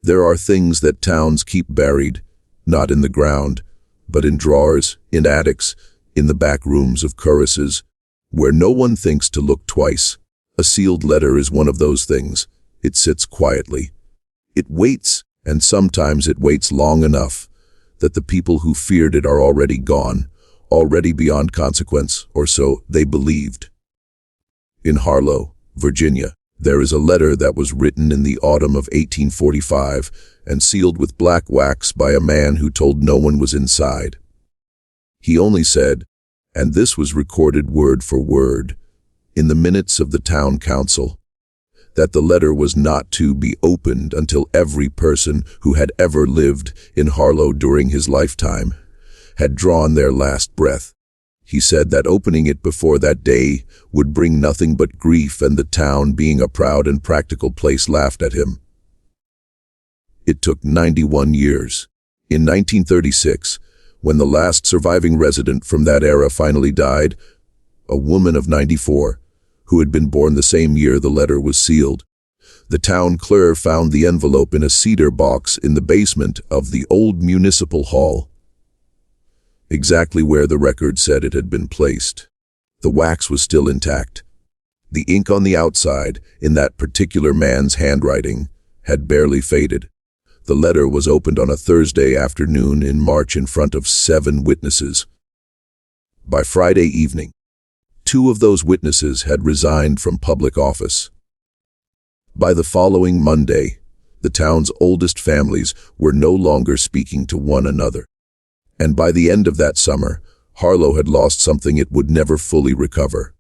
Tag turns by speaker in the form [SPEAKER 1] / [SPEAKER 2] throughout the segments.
[SPEAKER 1] There are things that towns keep buried, not in the ground, but in drawers, in attics, in the back rooms of choruses, where no one thinks to look twice. A sealed letter is one of those things. It sits quietly. It waits, and sometimes it waits long enough that the people who feared it are already gone, already beyond consequence, or so they believed. In Harlow, Virginia, there is a letter that was written in the autumn of 1845 and sealed with black wax by a man who told no one was inside. He only said, and this was recorded word for word in the minutes of the town council, that the letter was not to be opened until every person who had ever lived in Harlow during his lifetime had drawn their last breath. He said that opening it before that day would bring nothing but grief, and the town, being a proud and practical place, laughed at him. It took 91 years. In 1936, when the last surviving resident from that era finally died, a woman of 94, who had been born the same year the letter was sealed, the town clerk found the envelope in a cedar box in the basement of the old municipal hall, exactly where the record said it had been placed. The wax was still intact. The ink on the outside, in that particular man's handwriting, had barely faded. The letter was opened on a Thursday afternoon in March in front of 7 witnesses. By Friday evening, 2 of those witnesses had resigned from public office. By the following Monday, the town's oldest families were no longer speaking to one another. And by the end of that summer, Harlow had lost something it would never fully recover.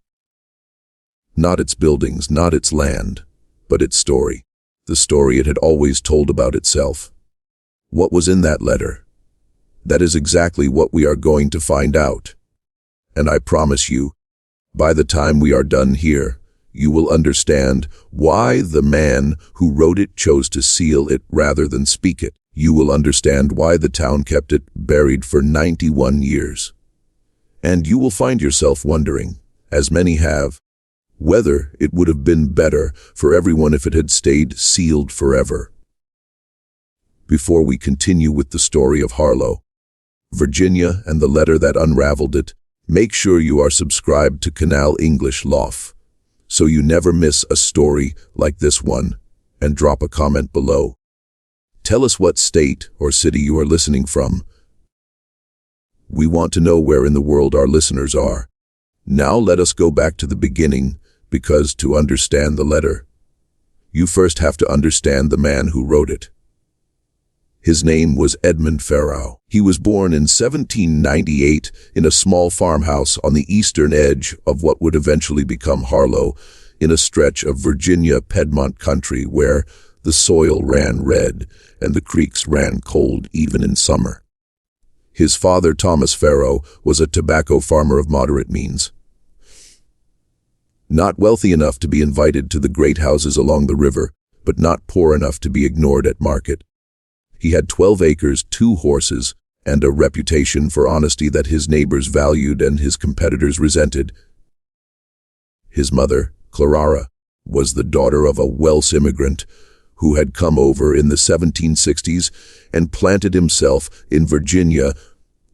[SPEAKER 1] Not its buildings, not its land, but its story. The story it had always told about itself. What was in that letter? That is exactly what we are going to find out. And I promise you, by the time we are done here, you will understand why the man who wrote it chose to seal it rather than speak it. You will understand why the town kept it buried for 91 years. And you will find yourself wondering, as many have, whether it would have been better for everyone if it had stayed sealed forever. Before we continue with the story of Harlow, Virginia, and the letter that unraveled it, make sure you are subscribed to Canal English Lof, so you never miss a story like this one, and drop a comment below. Tell us what state or city you are listening from. We want to know where in the world our listeners are. Now let us go back to the beginning, because to understand the letter, you first have to understand the man who wrote it. His name was Edmund Farrow. He was born in 1798 in a small farmhouse on the eastern edge of what would eventually become Harlow, in a stretch of Virginia Piedmont country where the soil ran red and the creeks ran cold even in summer. His father, Thomas Farrow, was a tobacco farmer of moderate means. Not wealthy enough to be invited to the great houses along the river, but not poor enough to be ignored at market. He had 12 acres, 2 horses, and a reputation for honesty that his neighbors valued and his competitors resented. His mother, Clara, was the daughter of a Welsh immigrant who had come over in the 1760s and planted himself in Virginia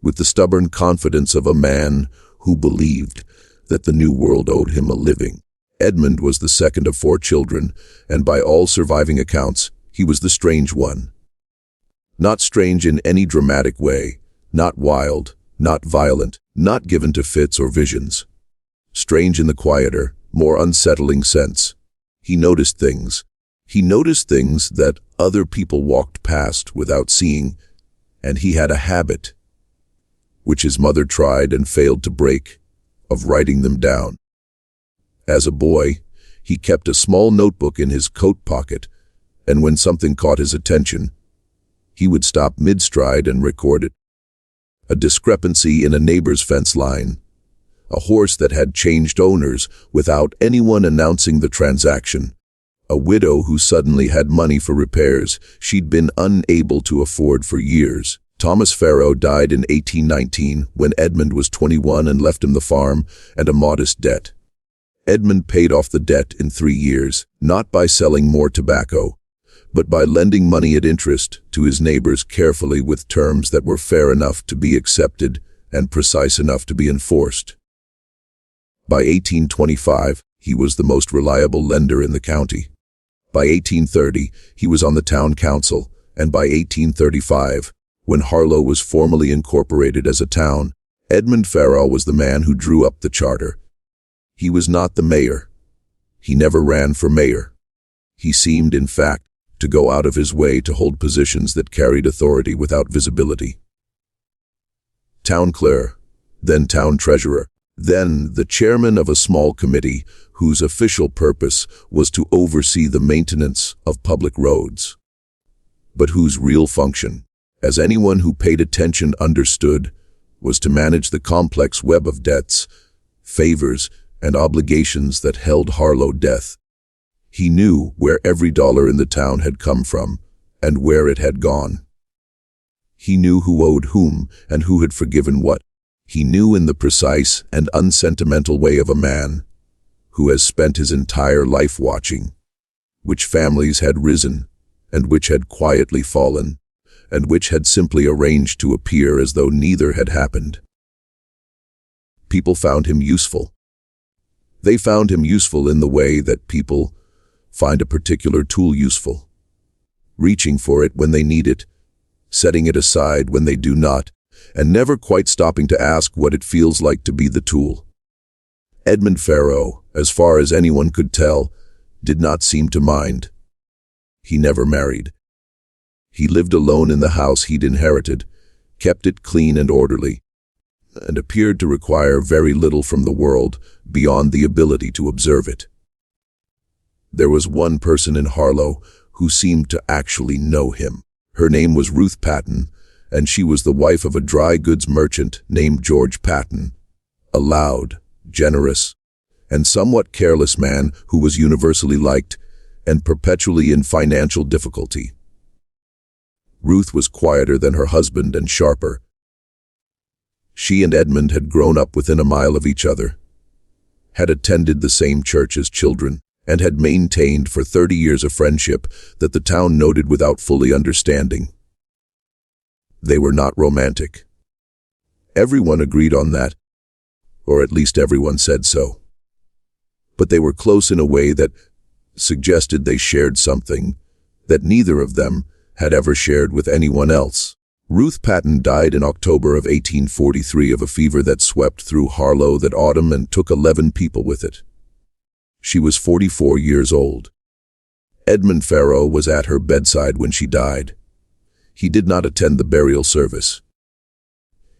[SPEAKER 1] with the stubborn confidence of a man who believed that the New World owed him a living. Edmund was the second of 4 children, and by all surviving accounts, he was the strange one. Not strange in any dramatic way, not wild, not violent, not given to fits or visions. Strange in the quieter, more unsettling sense. He noticed things. He noticed things that other people walked past without seeing, and he had a habit, which his mother tried and failed to break, of writing them down. As a boy, he kept a small notebook in his coat pocket, and when something caught his attention, he would stop mid-stride and record it. A discrepancy in a neighbor's fence line, a horse that had changed owners without anyone announcing the transaction, a widow who suddenly had money for repairs she'd been unable to afford for years. Thomas Farrow died in 1819 when Edmund was 21 and left him the farm and a modest debt. Edmund paid off the debt in 3 years, not by selling more tobacco, but by lending money at interest to his neighbors carefully with terms that were fair enough to be accepted and precise enough to be enforced. By 1825, he was the most reliable lender in the county. By 1830, he was on the town council, and by 1835, when Harlow was formally incorporated as a town, Edmund Farrell was the man who drew up the charter. He was not the mayor. He never ran for mayor. He seemed, in fact, to go out of his way to hold positions that carried authority without visibility. Town clerk, then town treasurer, then the chairman of a small committee whose official purpose was to oversee the maintenance of public roads, but whose real function, as anyone who paid attention understood, was to manage the complex web of debts, favors, and obligations that held Harlow death. He knew where every dollar in the town had come from and where it had gone. He knew who owed whom and who had forgiven what. He knew in the precise and unsentimental way of a man who has spent his entire life watching, which families had risen and which had quietly fallen, and which had simply arranged to appear as though neither had happened. People found him useful. They found him useful in the way that people find a particular tool useful, reaching for it when they need it, setting it aside when they do not, and never quite stopping to ask what it feels like to be the tool. Edmund Farrell, as far as anyone could tell, did not seem to mind. He never married. He lived alone in the house he'd inherited, kept it clean and orderly, and appeared to require very little from the world beyond the ability to observe it. There was one person in Harlow who seemed to actually know him. Her name was Ruth Patton, and she was the wife of a dry goods merchant named George Patton, a loud, generous, and somewhat careless man who was universally liked and perpetually in financial difficulty. Ruth was quieter than her husband and sharper. She and Edmund had grown up within a mile of each other, had attended the same church as children, and had maintained for 30 years a friendship that the town noted without fully understanding. They were not romantic. Everyone agreed on that, or at least everyone said so. But they were close in a way that suggested they shared something that neither of them had ever shared with anyone else. Ruth Patton died in October of 1843 of a fever that swept through Harlow that autumn and took 11 people with it. She was 44 years old. Edmund Farrell was at her bedside when she died. He did not attend the burial service.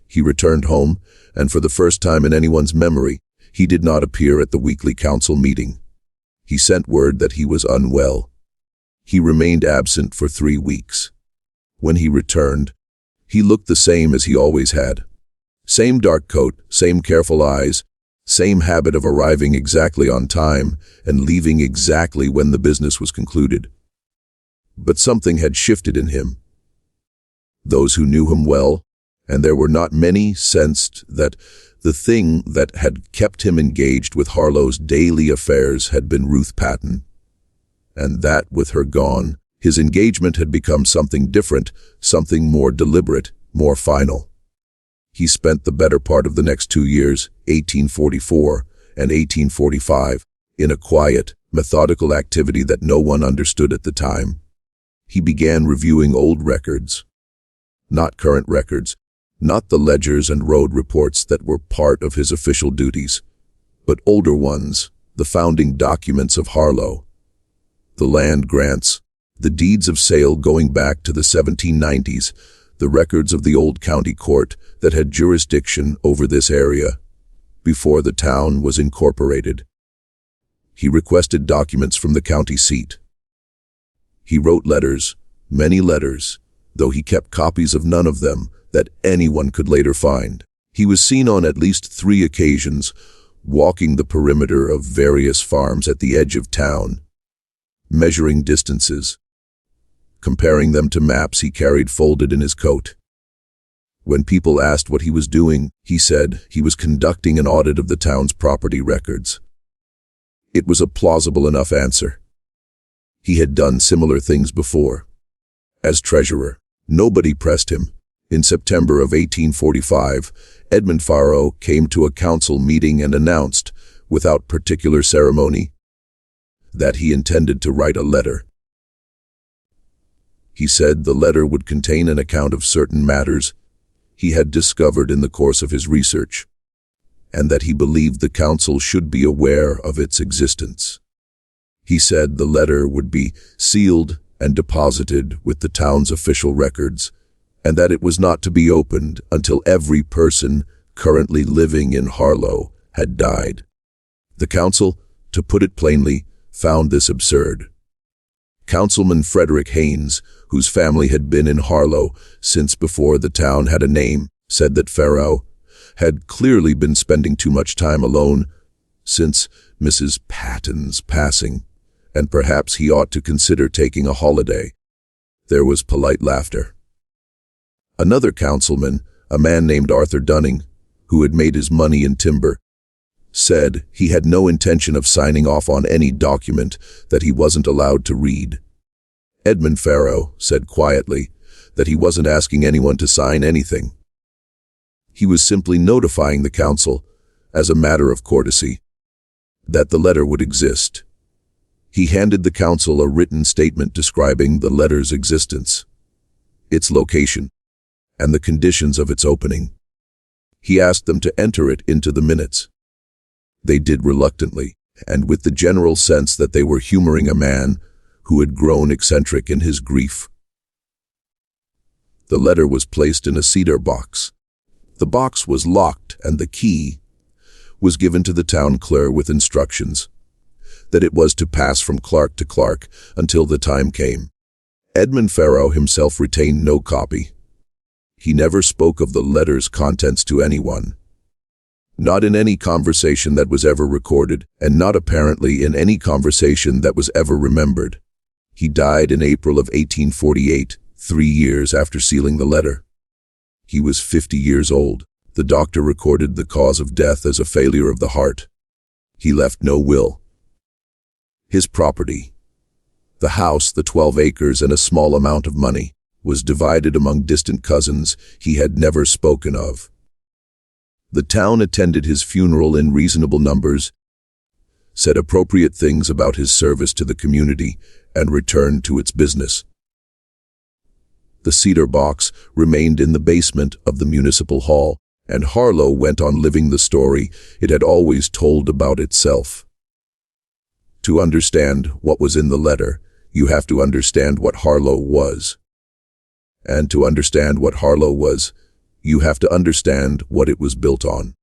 [SPEAKER 1] He returned home, and for the first time in anyone's memory, he did not appear at the weekly council meeting. He sent word that he was unwell. He remained absent for 3 weeks. When he returned, he looked the same as he always had. Same dark coat, same careful eyes, same habit of arriving exactly on time and leaving exactly when the business was concluded. But something had shifted in him. Those who knew him well, and there were not many, sensed that the thing that had kept him engaged with Harlow's daily affairs had been Ruth Patton, and that, with her gone, his engagement had become something different, something more deliberate, more final. He spent the better part of the next 2 years, 1844 and 1845, in a quiet, methodical activity that no one understood at the time. He began reviewing old records. Not current records, not the ledgers and road reports that were part of his official duties, but older ones, the founding documents of Harlow, the land grants, the deeds of sale going back to the 1790s, the records of the old county court that had jurisdiction over this area before the town was incorporated. He requested documents from the county seat. He wrote letters, many letters, though he kept copies of none of them that anyone could later find. He was seen on at least 3 occasions walking the perimeter of various farms at the edge of town, measuring distances, comparing them to maps he carried folded in his coat. When people asked what he was doing, he said he was conducting an audit of the town's property records. It was a plausible enough answer. He had done similar things before. As treasurer, nobody pressed him. In September of 1845, Edmund Farrow came to a council meeting and announced, without particular ceremony, that he intended to write a letter. He said the letter would contain an account of certain matters he had discovered in the course of his research, and that he believed the council should be aware of its existence. He said the letter would be sealed and deposited with the town's official records, and that it was not to be opened until every person currently living in Harlow had died. The council, to put it plainly, found this absurd. Councilman Frederick Haynes, whose family had been in Harlow since before the town had a name, said that Farrow had clearly been spending too much time alone since Mrs. Patton's passing, and perhaps he ought to consider taking a holiday. There was polite laughter. Another councilman, a man named Arthur Dunning, who had made his money in timber, said he had no intention of signing off on any document that he wasn't allowed to read. Edmund Farrow said quietly that he wasn't asking anyone to sign anything. He was simply notifying the council, as a matter of courtesy, that the letter would exist. He handed the council a written statement describing the letter's existence, its location, and the conditions of its opening. He asked them to enter it into the minutes. They did reluctantly, and with the general sense that they were humoring a man who had grown eccentric in his grief. The letter was placed in a cedar box. The box was locked, and the key was given to the town clerk with instructions that it was to pass from clerk to clerk until the time came. Edmund Farrow himself retained no copy. He never spoke of the letter's contents to anyone. Not in any conversation that was ever recorded, and not apparently in any conversation that was ever remembered. He died in April of 1848, 3 years after sealing the letter. He was 50 years old. The doctor recorded the cause of death as a failure of the heart. He left no will. His property, the house, the 12 acres, and a small amount of money, was divided among distant cousins he had never spoken of. The town attended his funeral in reasonable numbers, said appropriate things about his service to the community, and returned to its business. The cedar box remained in the basement of the municipal hall, and Harlow went on living the story it had always told about itself. To understand what was in the letter, you have to understand what Harlow was. And to understand what Harlow was, you have to understand what it was built on.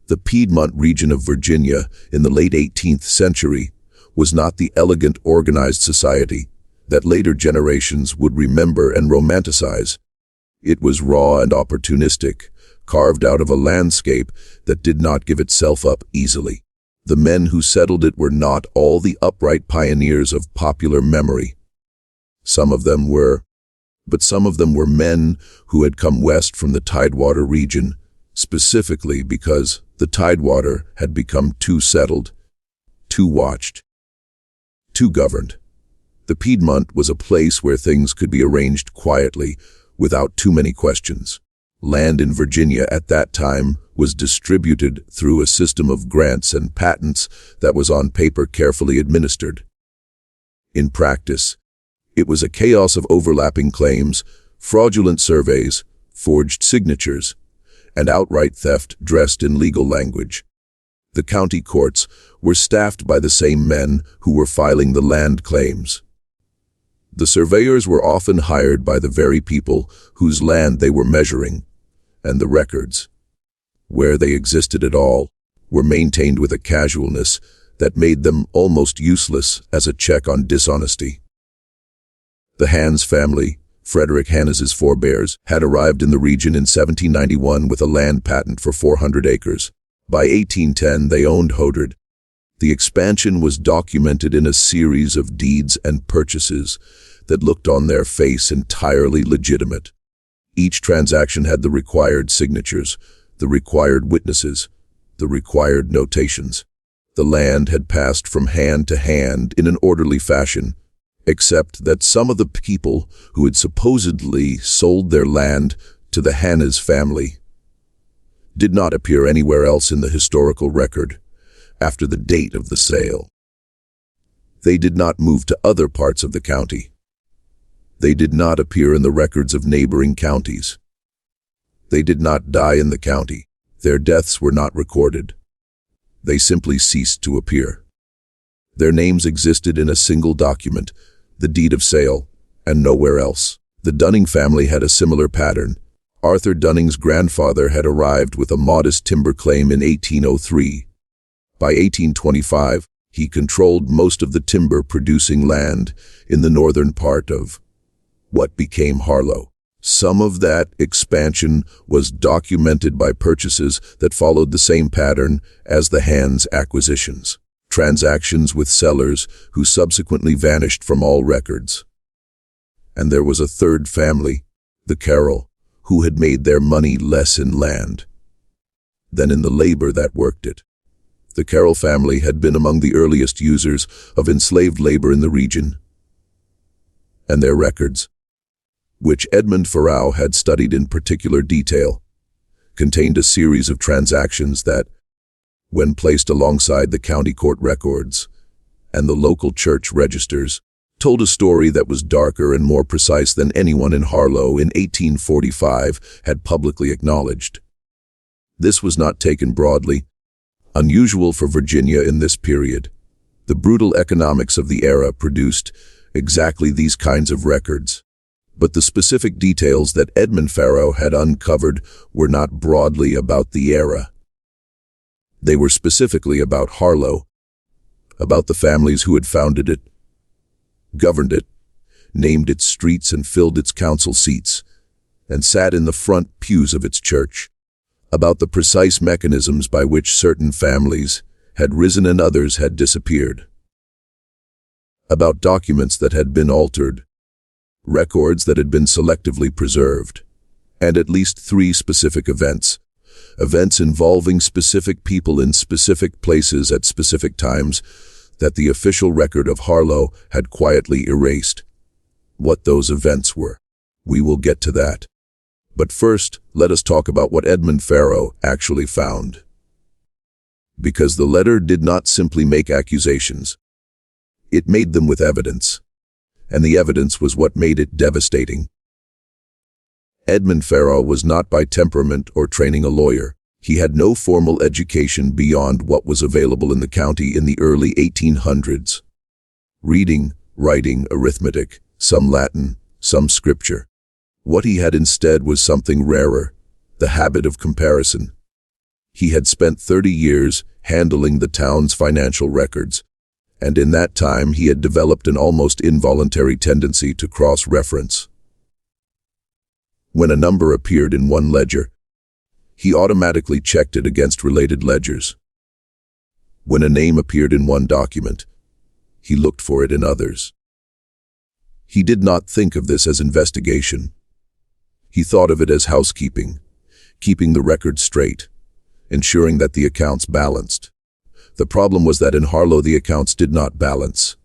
[SPEAKER 1] The Piedmont region of Virginia in the late 18th century was not the elegant, organized society that later generations would remember and romanticize. It was raw and opportunistic, carved out of a landscape that did not give itself up easily. The men who settled it were not all the upright pioneers of popular memory. Some of them were men who had come west from the Tidewater region, specifically because the Tidewater had become too settled, too watched, too governed. The Piedmont was a place where things could be arranged quietly, without too many questions. Land in Virginia at that time was distributed through a system of grants and patents that was on paper carefully administered. In practice, it was a chaos of overlapping claims, fraudulent surveys, forged signatures, and outright theft dressed in legal language. The county courts were staffed by the same men who were filing the land claims. The surveyors were often hired by the very people whose land they were measuring, and the records, where they existed at all, were maintained with a casualness that made them almost useless as a check on dishonesty. The Hannes family, Frederick Hannes's forebears, had arrived in the region in 1791 with a land patent for 400 acres. By 1810, they owned Hodred. The expansion was documented in a series of deeds and purchases that looked on their face entirely legitimate. Each transaction had the required signatures, the required witnesses, the required notations. The land had passed from hand to hand in an orderly fashion, except that some of the people who had supposedly sold their land to the Hanna's family did not appear anywhere else in the historical record after the date of the sale. They did not move to other parts of the county. They did not appear in the records of neighboring counties. They did not die in the county. Their deaths were not recorded. They simply ceased to appear. Their names existed in a single document, the deed of sale, and nowhere else. The Dunning family had a similar pattern. Arthur Dunning's grandfather had arrived with a modest timber claim in 1803. By 1825, he controlled most of the timber-producing land in the northern part of what became Harlow. Some of that expansion was documented by purchases that followed the same pattern as the Hands acquisitions, transactions with sellers who subsequently vanished from all records. And there was a third family, the Carroll, who had made their money less in land than in the labor that worked it. The Carroll family had been among the earliest users of enslaved labor in the region, and their records, which Edmund Farrow had studied in particular detail, contained a series of transactions that, when placed alongside the county court records and the local church registers, told a story that was darker and more precise than anyone in Harlow in 1845 had publicly acknowledged. This was not taken broadly, unusual for Virginia in this period. The brutal economics of the era produced exactly these kinds of records. But the specific details that Edmund Farrow had uncovered were not broadly about the era. They were specifically about Harlow, about the families who had founded it, governed it, named its streets and filled its council seats, and sat in the front pews of its church, about the precise mechanisms by which certain families had risen and others had disappeared, about documents that had been altered, records that had been selectively preserved, and at least 3 specific events involving specific people in specific places at specific times that the official record of Harlow had quietly erased. What those events were, we will get to that. But first, let us talk about what Edmund Farrow actually found. Because the letter did not simply make accusations, it made them with evidence. And the evidence was what made it devastating. Edmund Farrow was not by temperament or training a lawyer. He had no formal education beyond what was available in the county in the early 1800s. Reading, writing, arithmetic, some Latin, some scripture. What he had instead was something rarer, the habit of comparison. He had spent 30 years handling the town's financial records, and in that time he had developed an almost involuntary tendency to cross-reference. When a number appeared in one ledger, he automatically checked it against related ledgers. When a name appeared in one document, he looked for it in others. He did not think of this as investigation. He thought of it as housekeeping, keeping the record straight, ensuring that the accounts balanced. The problem was that in Harlow the accounts did not balance.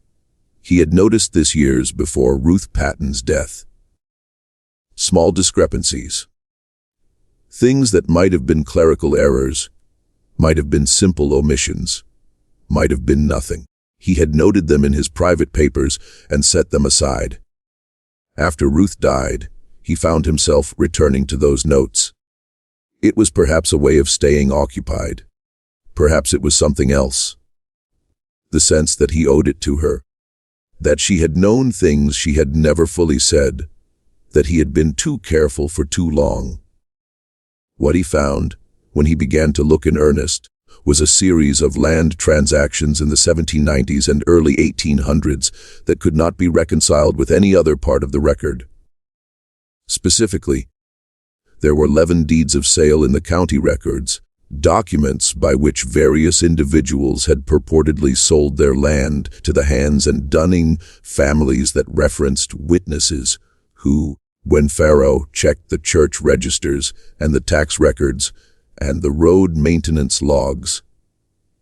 [SPEAKER 1] He had noticed this years before Ruth Patton's death. Small discrepancies. Things that might have been clerical errors, might have been simple omissions, might have been nothing. He had noted them in his private papers and set them aside. After Ruth died, he found himself returning to those notes. It was perhaps a way of staying occupied. Perhaps it was something else. The sense that he owed it to her, that she had known things she had never fully said, that he had been too careful for too long. What he found, when he began to look in earnest, was a series of land transactions in the 1790s and early 1800s that could not be reconciled with any other part of the record. Specifically, there were 11 deeds of sale in the county records, documents by which various individuals had purportedly sold their land to the Hands and Dunning families that referenced witnesses who, when Farrow checked the church registers and the tax records and the road maintenance logs,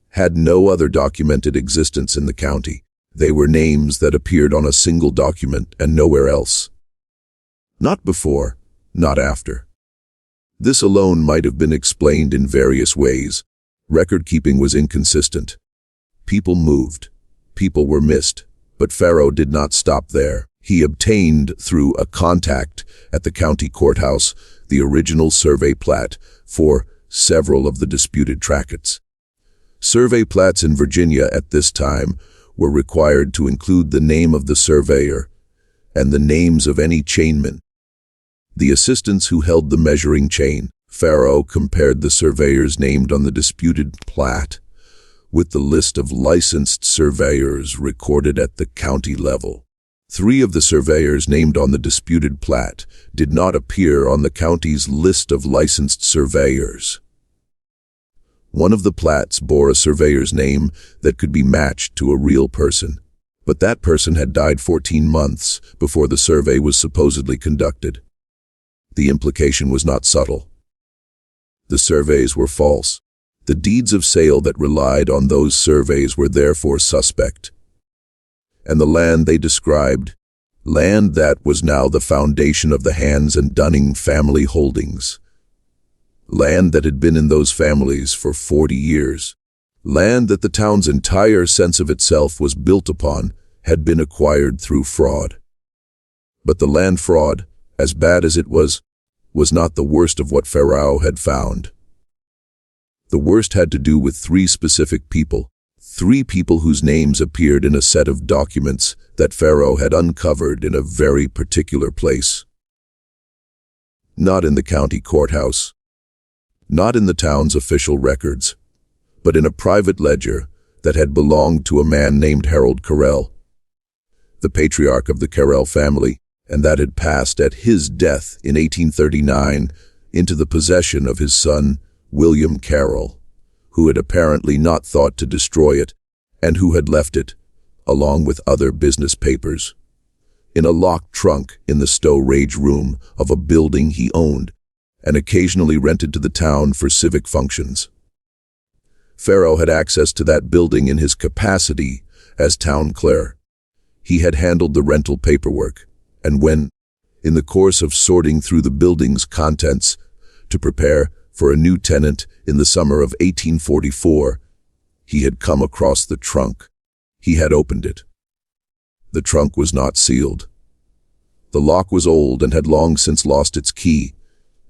[SPEAKER 1] had no other documented existence in the county. They were names that appeared on a single document and nowhere else. Not before, not after. This alone might have been explained in various ways. Record-keeping was inconsistent. People moved. People were missed. But Pharaoh did not stop there. He obtained, through a contact at the county courthouse, the original survey plat for several of the disputed tracts. Survey plats in Virginia at this time were required to include the name of the surveyor and the names of any chainmen. The assistants who held the measuring chain. Pharaoh compared the surveyors named on the disputed plat with the list of licensed surveyors recorded at the county level. 3 of the surveyors named on the disputed plat did not appear on the county's list of licensed surveyors. One of the plats bore a surveyor's name that could be matched to a real person, but that person had died 14 months before the survey was supposedly conducted. The implication was not subtle. The surveys were false. The deeds of sale that relied on those surveys were therefore suspect. And the land they described, land that was now the foundation of the Hans and Dunning family holdings. Land that had been in those families for 40 years. Land that the town's entire sense of itself was built upon had been acquired through fraud. But the land fraud, as bad as it was not the worst of what Pharaoh had found. The worst had to do with 3 specific people, 3 people whose names appeared in a set of documents that Pharaoh had uncovered in a very particular place. Not in the county courthouse, not in the town's official records, but in a private ledger that had belonged to a man named Harold Carrel, the patriarch of the Carrel family, and that had passed at his death in 1839 into the possession of his son, William Carrel, who had apparently not thought to destroy it, and who had left it, along with other business papers, in a locked trunk in the storage room of a building he owned and occasionally rented to the town for civic functions. Pharaoh had access to that building in his capacity as town clerk. He had handled the rental paperwork, and when, in the course of sorting through the building's contents to prepare for a new tenant in the summer of 1844, he had come across the trunk. He had opened it. The trunk was not sealed. The lock was old and had long since lost its key,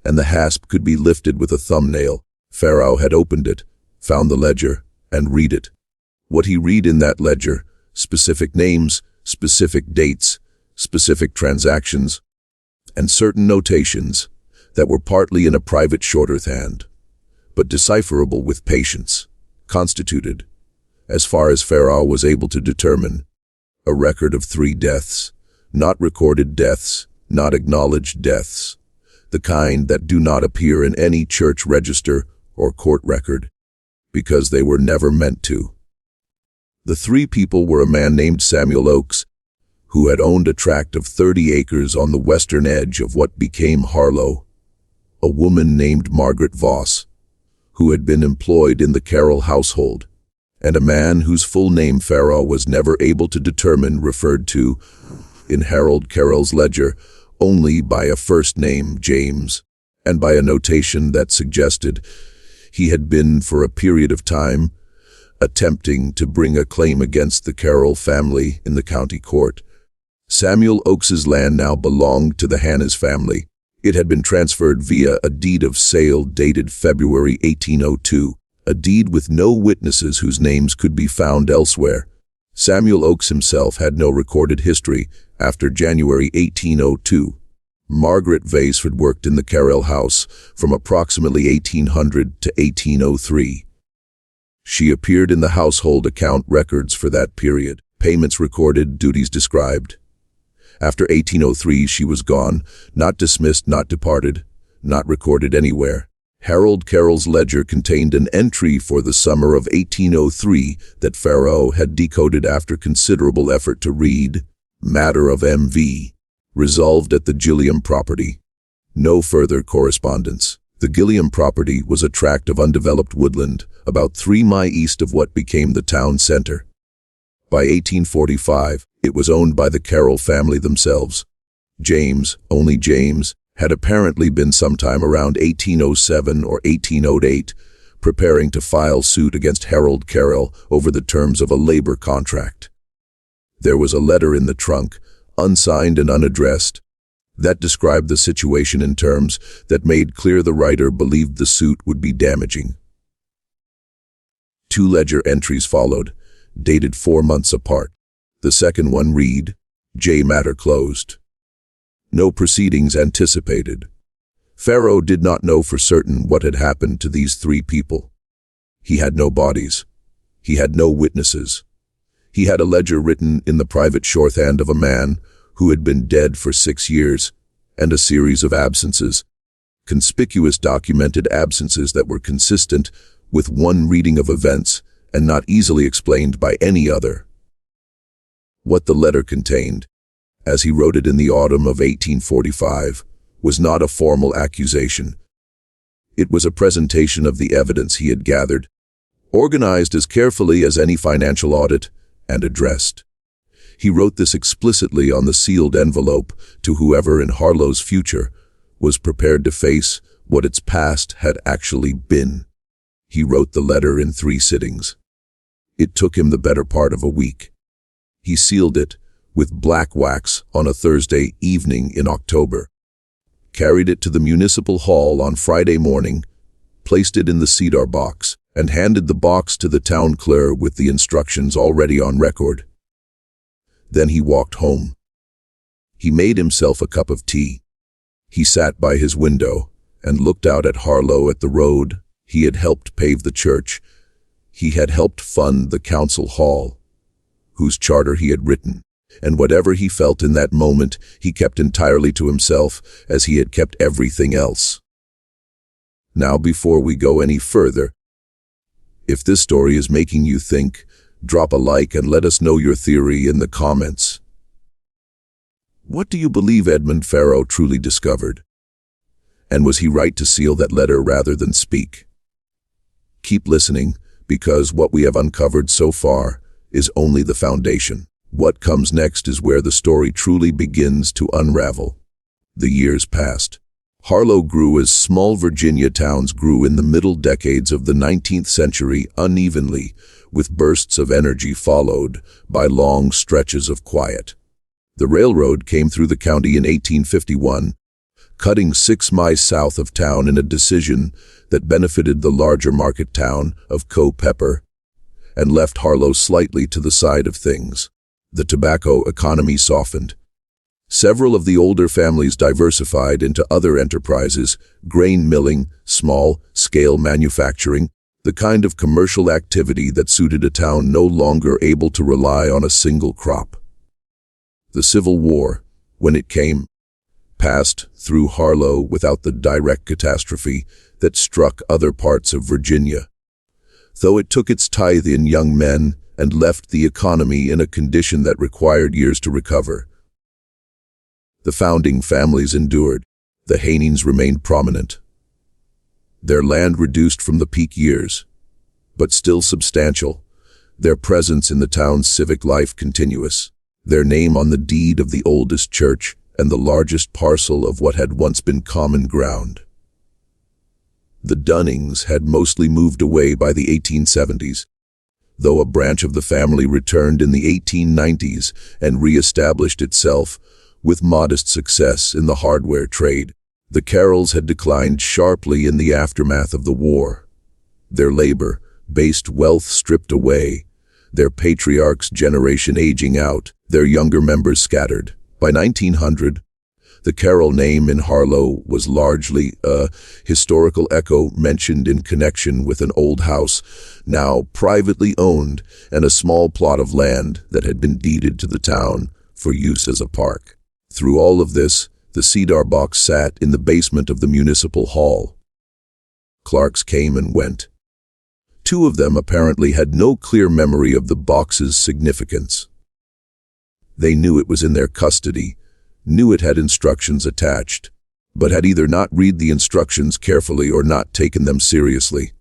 [SPEAKER 1] and the hasp could be lifted with a thumbnail. Pharaoh had opened it, found the ledger, and read it. What he read in that ledger, specific names, specific dates, specific transactions, and certain notations that were partly in a private shorthand, but decipherable with patience, constituted, as far as Pharaoh was able to determine, a record of 3 deaths, not recorded deaths, not acknowledged deaths, the kind that do not appear in any church register or court record, because they were never meant to. The 3 people were a man named Samuel Oakes, who had owned a tract of 30 acres on the western edge of what became Harlow, a woman named Margaret Voss, who had been employed in the Carrel household, and a man whose full name Pharaoh was never able to determine, referred to in Harold Carrel's ledger only by a first name, James, and by a notation that suggested he had been for a period of time attempting to bring a claim against the Carrel family in the county court. Samuel Oakes's land now belonged to the Hannes family. It had been transferred via a deed of sale dated February 1802, a deed with no witnesses whose names could be found elsewhere. Samuel Oakes himself had no recorded history after January 1802. Margaret Vase had worked in the Carrel house from approximately 1800 to 1803. She appeared in the household account records for that period. Payments recorded, duties described. After 1803, she was gone, not dismissed, not departed, not recorded anywhere. Harold Carrel's ledger contained an entry for the summer of 1803 that Pharaoh had decoded after considerable effort to read. Matter of M.V. Resolved at the Gilliam property. No further correspondence. The Gilliam property was a tract of undeveloped woodland about 3 miles east of what became the town center. By 1845, it was owned by the Carroll family themselves. James, only James, had apparently been sometime around 1807 or 1808, preparing to file suit against Harold Carroll over the terms of a labor contract. There was a letter in the trunk, unsigned and unaddressed, that described the situation in terms that made clear the writer believed the suit would be damaging. 2 ledger entries followed, dated 4 months apart. The second one read, J. Matter closed. No proceedings anticipated. Pharaoh did not know for certain what had happened to these 3 people. He had no bodies. He had no witnesses. He had a ledger written in the private shorthand of a man who had been dead for 6 years, and a series of absences, conspicuous documented absences that were consistent with one reading of events and not easily explained by any other. What the letter contained, as he wrote it in the autumn of 1845, was not a formal accusation. It was a presentation of the evidence he had gathered, organized as carefully as any financial audit, and addressed. He wrote this explicitly on the sealed envelope to whoever in Harlow's future was prepared to face what its past had actually been. He wrote the letter in 3 sittings. It took him the better part of a week. He sealed it with black wax on a Thursday evening in October, carried it to the municipal hall on Friday morning, placed it in the cedar box, and handed the box to the town clerk with the instructions already on record. Then he walked home. He made himself a cup of tea. He sat by his window and looked out at Harlow, at the road. He had helped pave the church. He had helped fund the council hall, whose charter he had written, and whatever he felt in that moment he kept entirely to himself, as he had kept everything else. Now, before we go any further, if this story is making you think, drop a like and let us know your theory in the comments. What do you believe Edmund Pharaoh truly discovered? And was he right to seal that letter rather than speak? Keep listening, because what we have uncovered so far is only the foundation. What comes next is where the story truly begins to unravel. The years passed. Harlow grew as small Virginia towns grew in the middle decades of the 19th century, unevenly, with bursts of energy followed by long stretches of quiet. The railroad came through the county in 1851, cutting 6 miles south of town in a decision that benefited the larger market town of Culpeper and left Harlow slightly to the side of things. The tobacco economy softened. Several of the older families diversified into other enterprises, grain milling, small-scale manufacturing, the kind of commercial activity that suited a town no longer able to rely on a single crop. The Civil War, when it came, passed through Harlow without the direct catastrophe that struck other parts of Virginia, though it took its tithe in young men and left the economy in a condition that required years to recover. The founding families endured. The Hanings remained prominent. Their land reduced from the peak years, but still substantial, their presence in the town's civic life continuous, their name on the deed of the oldest church and the largest parcel of what had once been common ground. The Dunnings had mostly moved away by the 1870s, though a branch of the family returned in the 1890s and re-established itself with modest success in the hardware trade. The Carrolls had declined sharply in the aftermath of the war, their labor-based wealth stripped away, their patriarch's generation aging out, their younger members scattered. By 1900, the Carroll name in Harlow was largely a historical echo mentioned in connection with an old house, now privately owned, and a small plot of land that had been deeded to the town for use as a park. Through all of this, the cedar box sat in the basement of the municipal hall. Clerks came and went. 2 of them apparently had no clear memory of the box's significance. They knew it was in their custody, knew it had instructions attached, but had either not read the instructions carefully or not taken them seriously.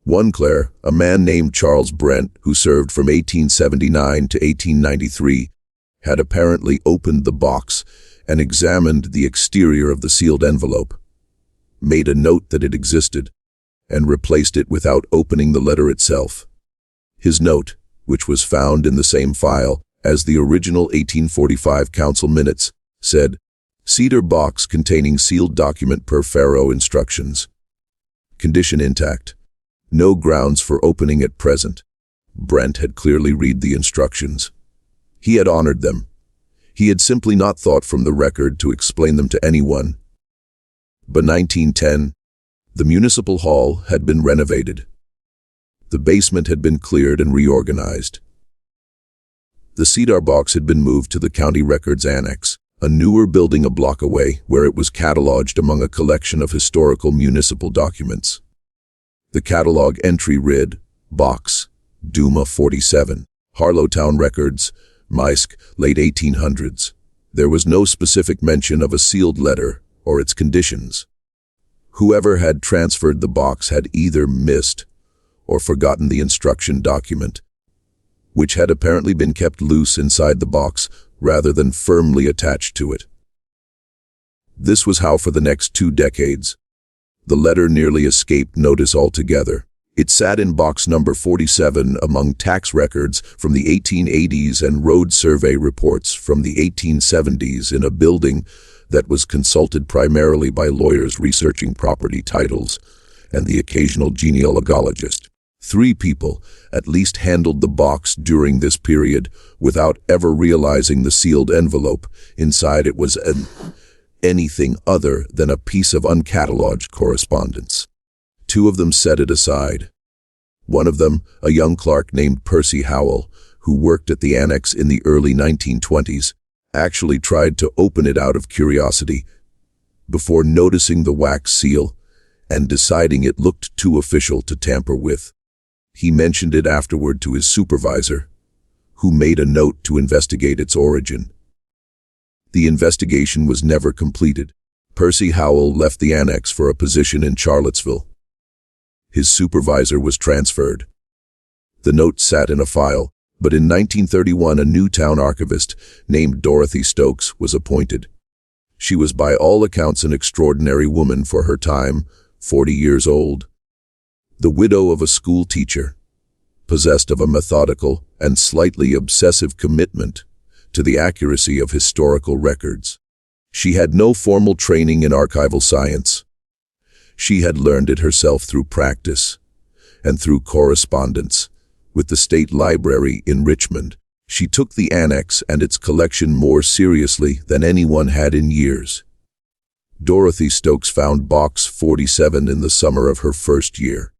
[SPEAKER 1] One Clare, a man named Charles Brent, who served from 1879 to 1893, had apparently opened the box and examined the exterior of the sealed envelope, made a note that it existed, and replaced it without opening the letter itself. His note, which was found in the same file as the original 1845 council minutes, said, "Cedar box containing sealed document per Pharaoh instructions. Condition intact. No grounds for opening at present." Brent had clearly read the instructions. He had honored them. He had simply not thought from the record to explain them to anyone. By 1910, the municipal hall had been renovated. The basement had been cleared and reorganized. The cedar box had been moved to the county records annex, a newer building a block away, where it was cataloged among a collection of historical municipal documents. The catalog entry read, Box, Duma 47, Harlow Town Records, Meisk, late 1800s. There was no specific mention of a sealed letter or its conditions. Whoever had transferred the box had either missed or forgotten the instruction document, which had apparently been kept loose inside the box rather than firmly attached to it. This was how for the next 2 decades. The letter nearly escaped notice altogether. It sat in box number 47 among tax records from the 1880s and road survey reports from the 1870s in a building that was consulted primarily by lawyers researching property titles and the occasional genealogist. 3 people at least handled the box during this period without ever realizing the sealed envelope inside it was anything other than a piece of uncatalogued correspondence. 2 of them set it aside. One of them, a young clerk named Percy Howell, who worked at the annex in the early 1920s, actually tried to open it out of curiosity before noticing the wax seal and deciding it looked too official to tamper with. He mentioned it afterward to his supervisor, who made a note to investigate its origin. The investigation was never completed. Percy Howell left the annex for a position in Charlottesville. His supervisor was transferred. The note sat in a file, but in 1931 a new town archivist named Dorothy Stokes was appointed. She was by all accounts an extraordinary woman for her time, 40 years old. The widow of a school teacher, possessed of a methodical and slightly obsessive commitment to the accuracy of historical records. She had no formal training in archival science. She had learned it herself through practice and through correspondence with the State Library in Richmond. She took the annex and its collection more seriously than anyone had in years. Dorothy Stokes found box 47 in the summer of her first year.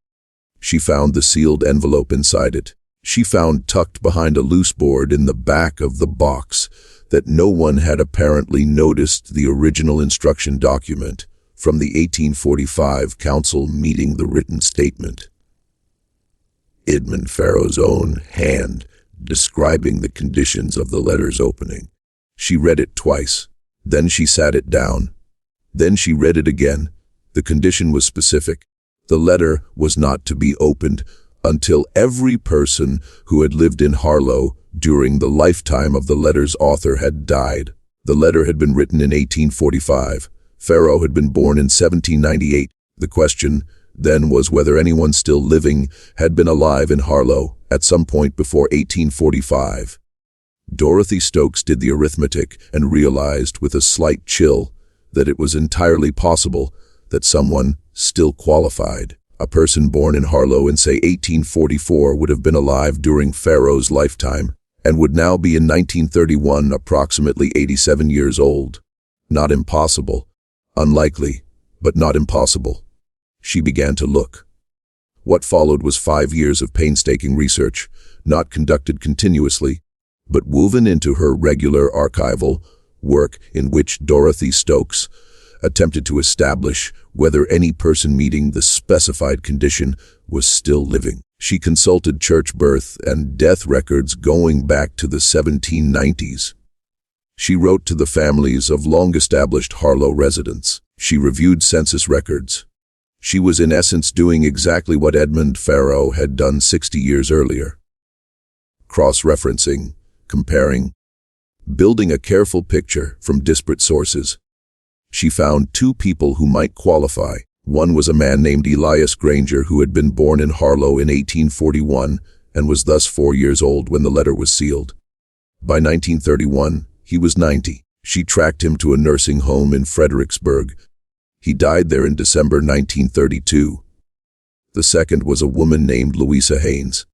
[SPEAKER 1] She found the sealed envelope inside it. She found tucked behind a loose board in the back of the box that no one had apparently noticed the original instruction document from the 1845 council meeting, the written statement. Edmund Pharaoh's own hand describing the conditions of the letter's opening. She read it twice. Then she sat it down. Then she read it again. The condition was specific. The letter was not to be opened until every person who had lived in Harlow during the lifetime of the letter's author had died. The letter had been written in 1845. Pharaoh had been born in 1798. The question then was whether anyone still living had been alive in Harlow at some point before 1845. Dorothy Stokes did the arithmetic and realized with a slight chill that it was entirely possible that someone still qualified. A person born in Harlow in, say, 1844 would have been alive during Pharaoh's lifetime and would now be in 1931 approximately 87 years old. Not impossible. Unlikely, but not impossible. She began to look. What followed was 5 years of painstaking research, not conducted continuously, but woven into her regular archival work in which Dorothy Stokes attempted to establish whether any person meeting the specified condition was still living. She consulted church birth and death records going back to the 1790s. She wrote to the families of long-established Harlow residents. She reviewed census records. She was in essence doing exactly what Edmund Farrow had done 60 years earlier. Cross-referencing, comparing, building a careful picture from disparate sources. She found two people who might qualify. One was a man named Elias Granger, who had been born in Harlow in 1841 and was thus 4 years old when the letter was sealed. By 1931, he was 90. She tracked him to a nursing home in Fredericksburg. He died there in December 1932. The second was a woman named Louisa Haynes.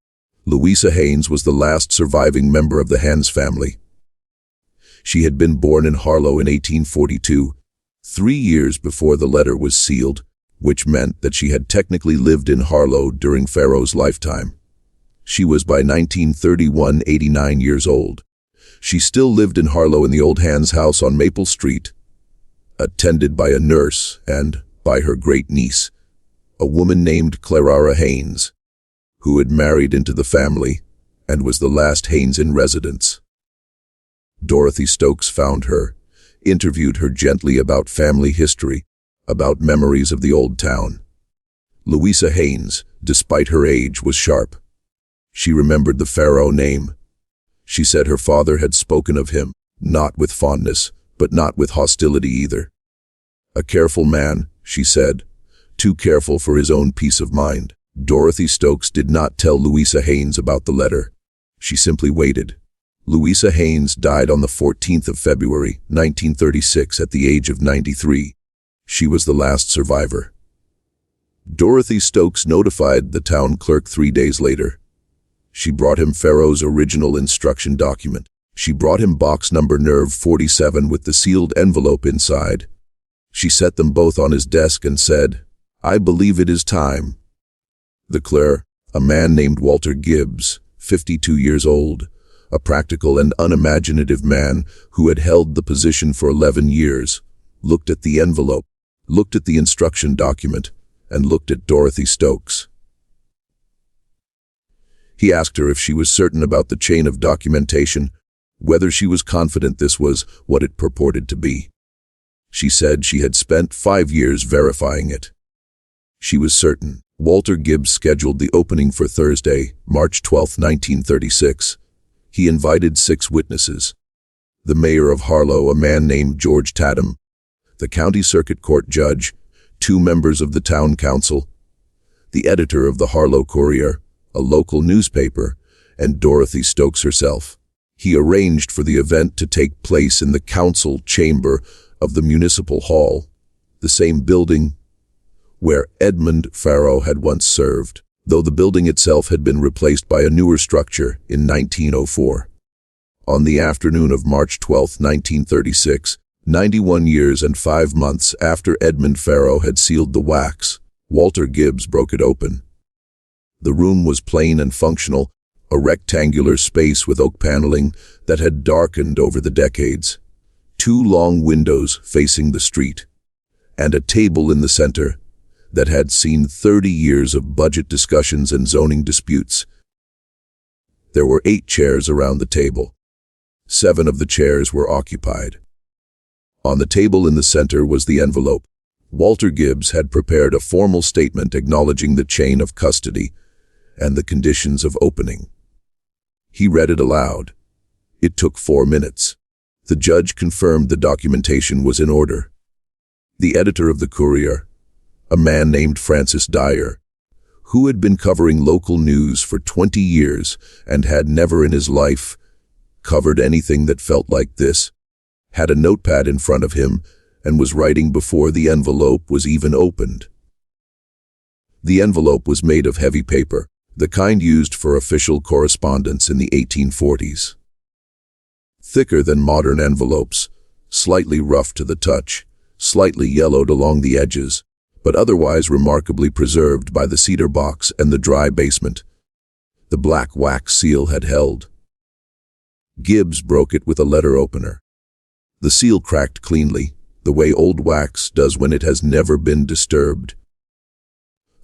[SPEAKER 1] Louisa Haynes was the last surviving member of the Haynes family. She had been born in Harlow in 1842, 3 years before the letter was sealed, which meant that she had technically lived in Harlow during Farrow's lifetime. She was by 1931 89 years old. She still lived in Harlow in the old Hans house on Maple Street, attended by a nurse and by her great-niece, a woman named Clara Haynes, who had married into the family and was the last Haynes in residence. Dorothy Stokes found her, interviewed her gently about family history, about memories of the old town. Louisa Haynes, despite her age, was sharp. She remembered the Farrow name. She said her father had spoken of him, not with fondness, but not with hostility either. A careful man, she said, too careful for his own peace of mind. Dorothy Stokes did not tell Louisa Haynes about the letter. She simply waited. Louisa Haynes died on the 14th of February, 1936, at the age of 93. She was the last survivor. Dorothy Stokes notified the town clerk 3 days later. She brought him Farrow's original instruction document. She brought him box number Nerve 47 with the sealed envelope inside. She set them both on his desk and said, "I believe it is time." The clerk, a man named Walter Gibbs, 52 years old, a practical and unimaginative man who had held the position for 11 years, looked at the envelope, looked at the instruction document, and looked at Dorothy Stokes. He asked her if she was certain about the chain of documentation, whether she was confident this was what it purported to be. She said she had spent 5 years verifying it. She was certain. Walter Gibbs scheduled the opening for Thursday, March 12, 1936. He invited 6 witnesses. The mayor of Harlow, a man named George Tatum, the county circuit court judge, 2 members of the town council, the editor of the Harlow Courier, a local newspaper, and Dorothy Stokes herself. He arranged for the event to take place in the council chamber of the municipal hall, the same building where Edmund Farrow had once served, though the building itself had been replaced by a newer structure in 1904. On the afternoon of March 12, 1936, 91 years and 5 months after Edmund Farrow had sealed the wax, Walter Gibbs broke it open. The room was plain and functional, a rectangular space with oak paneling that had darkened over the decades, 2 long windows facing the street, and a table in the center that had seen 30 years of budget discussions and zoning disputes. There were 8 chairs around the table. 7 of the chairs were occupied. On the table in the center was the envelope. Walter Gibbs had prepared a formal statement acknowledging the chain of custody and the conditions of opening. He read it aloud. It took 4 minutes. The judge confirmed the documentation was in order. The editor of the Courier, a man named Francis Dyer, who had been covering local news for 20 years and had never in his life covered anything that felt like this, had a notepad in front of him and was writing before the envelope was even opened. The envelope was made of heavy paper, the kind used for official correspondence in the 1840s. Thicker than modern envelopes, slightly rough to the touch, slightly yellowed along the edges, but otherwise remarkably preserved by the cedar box and the dry basement. The black wax seal had held. Gibbs broke it with a letter opener. The seal cracked cleanly, the way old wax does when it has never been disturbed.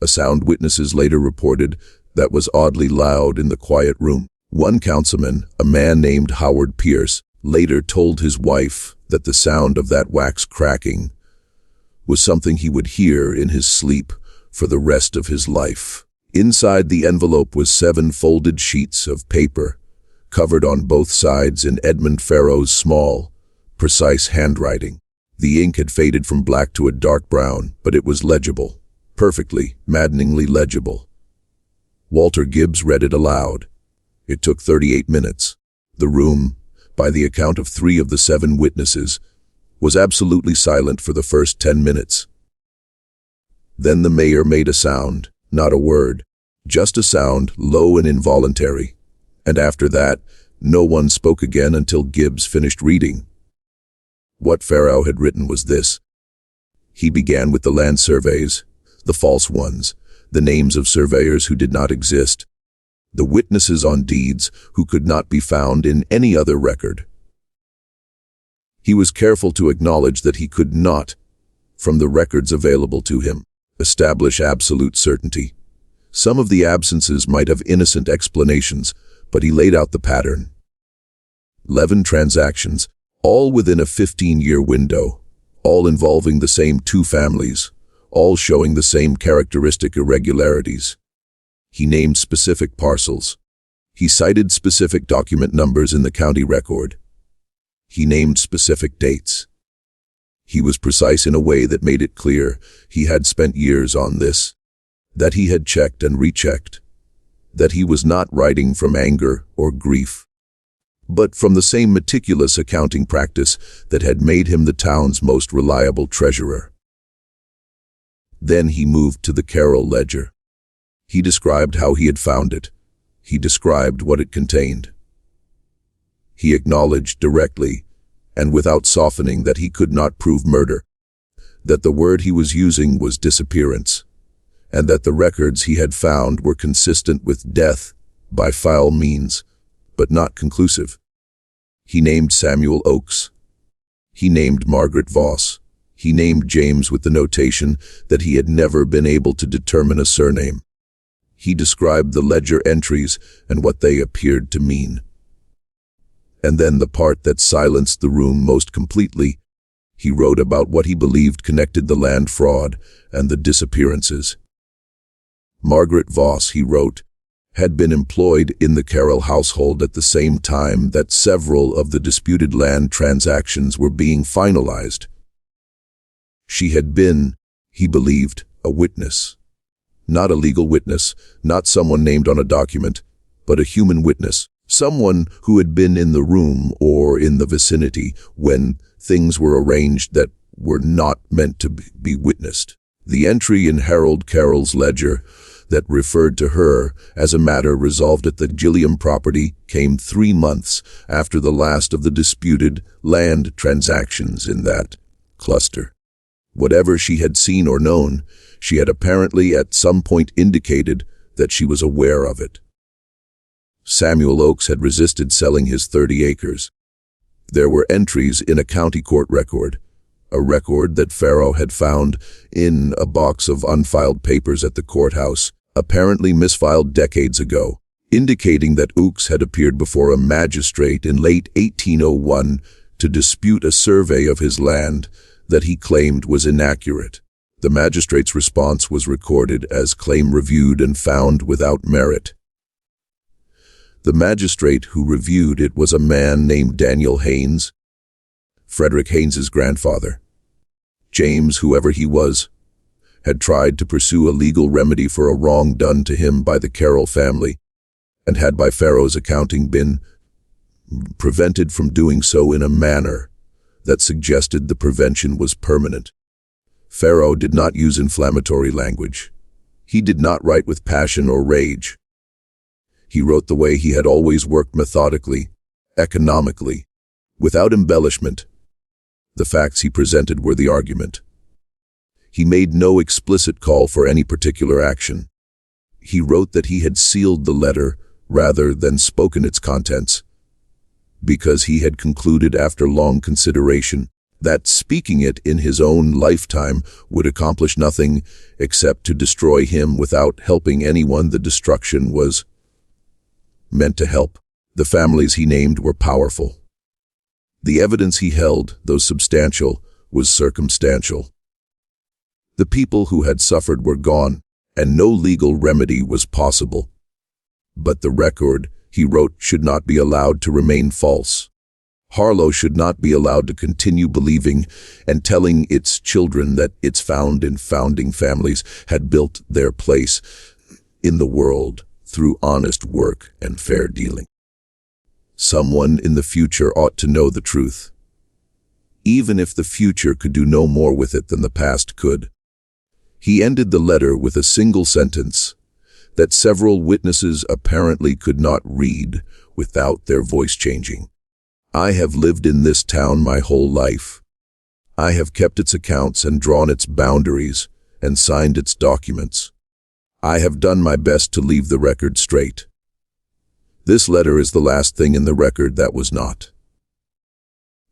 [SPEAKER 1] A sound witnesses later reported that was oddly loud in the quiet room. One councilman, a man named Howard Pierce, later told his wife that the sound of that wax cracking was something he would hear in his sleep for the rest of his life. Inside the envelope was 7 folded sheets of paper, covered on both sides in Edmund Farrow's small, precise handwriting. The ink had faded from black to a dark brown, but it was legible, perfectly, maddeningly legible. Walter Gibbs read it aloud. It took 38 minutes. The room, by the account of 3 of the 7 witnesses, was absolutely silent for the first 10 minutes. Then the mayor made a sound, not a word, just a sound, low and involuntary. And after that, no one spoke again until Gibbs finished reading. What Farrow had written was this. He began with the land surveys, the false ones, the names of surveyors who did not exist, the witnesses on deeds who could not be found in any other record. He was careful to acknowledge that he could not, from the records available to him, establish absolute certainty. Some of the absences might have innocent explanations, but he laid out the pattern. 11 transactions, all within a 15-year window, all involving the same 2 families, all showing the same characteristic irregularities. He named specific parcels. He cited specific document numbers in the county record. He named specific dates. He was precise in a way that made it clear he had spent years on this, that he had checked and rechecked, that he was not writing from anger or grief, but from the same meticulous accounting practice that had made him the town's most reliable treasurer. Then he moved to the Carroll ledger. He described how he had found it. He described what it contained. He acknowledged directly, and without softening, that he could not prove murder, that the word he was using was disappearance, and that the records he had found were consistent with death by foul means, but not conclusive. He named Samuel Oakes. He named Margaret Voss. He named James with the notation that he had never been able to determine a surname. He described the ledger entries and what they appeared to mean. And then the part that silenced the room most completely, he wrote about what he believed connected the land fraud and the disappearances. Margaret Voss, he wrote, had been employed in the Carroll household at the same time that several of the disputed land transactions were being finalized. She had been, he believed, a witness. Not a legal witness, not someone named on a document, but a human witness. Someone who had been in the room or in the vicinity when things were arranged that were not meant to be witnessed. The entry in Harold Carroll's ledger that referred to her as a matter resolved at the Gilliam property came 3 months after the last of the disputed land transactions in that cluster. Whatever she had seen or known, she had apparently at some point indicated that she was aware of it. Samuel Oakes had resisted selling his 30 acres. There were entries in a county court record, a record that Farrow had found in a box of unfiled papers at the courthouse, apparently misfiled decades ago, indicating that Oakes had appeared before a magistrate in late 1801 to dispute a survey of his land that he claimed was inaccurate. The magistrate's response was recorded as claim reviewed and found without merit. The magistrate who reviewed it was a man named Daniel Haynes, Frederick Haynes's grandfather. James, whoever he was, had tried to pursue a legal remedy for a wrong done to him by the Carroll family, and had by Farrow's accounting been prevented from doing so in a manner that suggested the prevention was permanent. Farrow did not use inflammatory language. He did not write with passion or rage. He wrote the way he had always worked, methodically, economically, without embellishment. The facts he presented were the argument. He made no explicit call for any particular action. He wrote that he had sealed the letter rather than spoken its contents, because he had concluded after long consideration that speaking it in his own lifetime would accomplish nothing except to destroy him without helping anyone the destruction was meant to help. The families he named were powerful. The evidence he held, though substantial, was circumstantial. The people who had suffered were gone, and no legal remedy was possible. But the record, he wrote, should not be allowed to remain false. Harlow should not be allowed to continue believing and telling its children that its founding families had built their place in the world through honest work and fair dealing. Someone in the future ought to know the truth, even if the future could do no more with it than the past could. He ended the letter with a single sentence that several witnesses apparently could not read without their voice changing. I have lived in this town my whole life. I have kept its accounts and drawn its boundaries and signed its documents. I have done my best to leave the record straight. This letter is the last thing in the record that was not.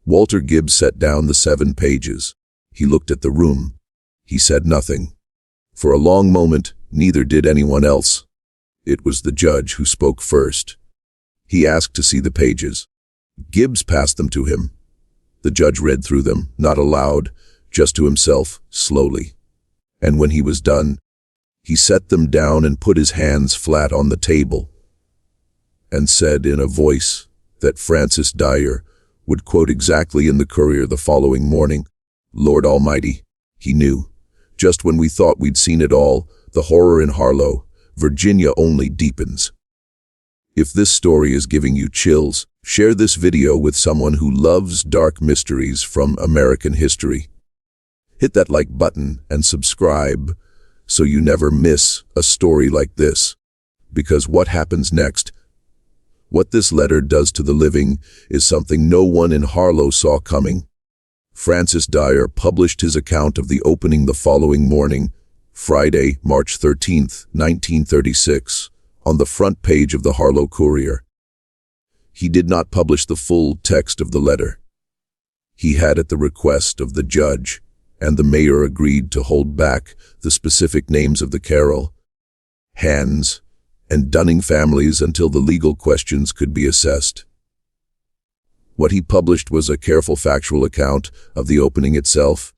[SPEAKER 1] Walter Gibbs set down the 7 pages. He looked at the room. He said nothing. For a long moment, neither did anyone else. It was the judge who spoke first. He asked to see the pages. Gibbs passed them to him. The judge read through them, not aloud, just to himself, slowly. And when he was done, he set them down and put his hands flat on the table and said in a voice that Francis Dyer would quote exactly in the Courier the following morning, "Lord Almighty," he knew, just when we thought we'd seen it all, the horror in Harlow, Virginia only deepens. If this story is giving you chills, share this video with someone who loves dark mysteries from American history. Hit that like button and subscribe so you never miss a story like this. Because what happens next, what this letter does to the living, is something no one in Harlow saw coming. Francis Dyer published his account of the opening the following morning, Friday, March 13th, 1936, on the front page of the Harlow Courier. He did not publish the full text of the letter. He had, at the request of the judge, and the mayor agreed to hold back the specific names of the Carroll, Hands, and Dunning families until the legal questions could be assessed. What he published was a careful factual account of the opening itself,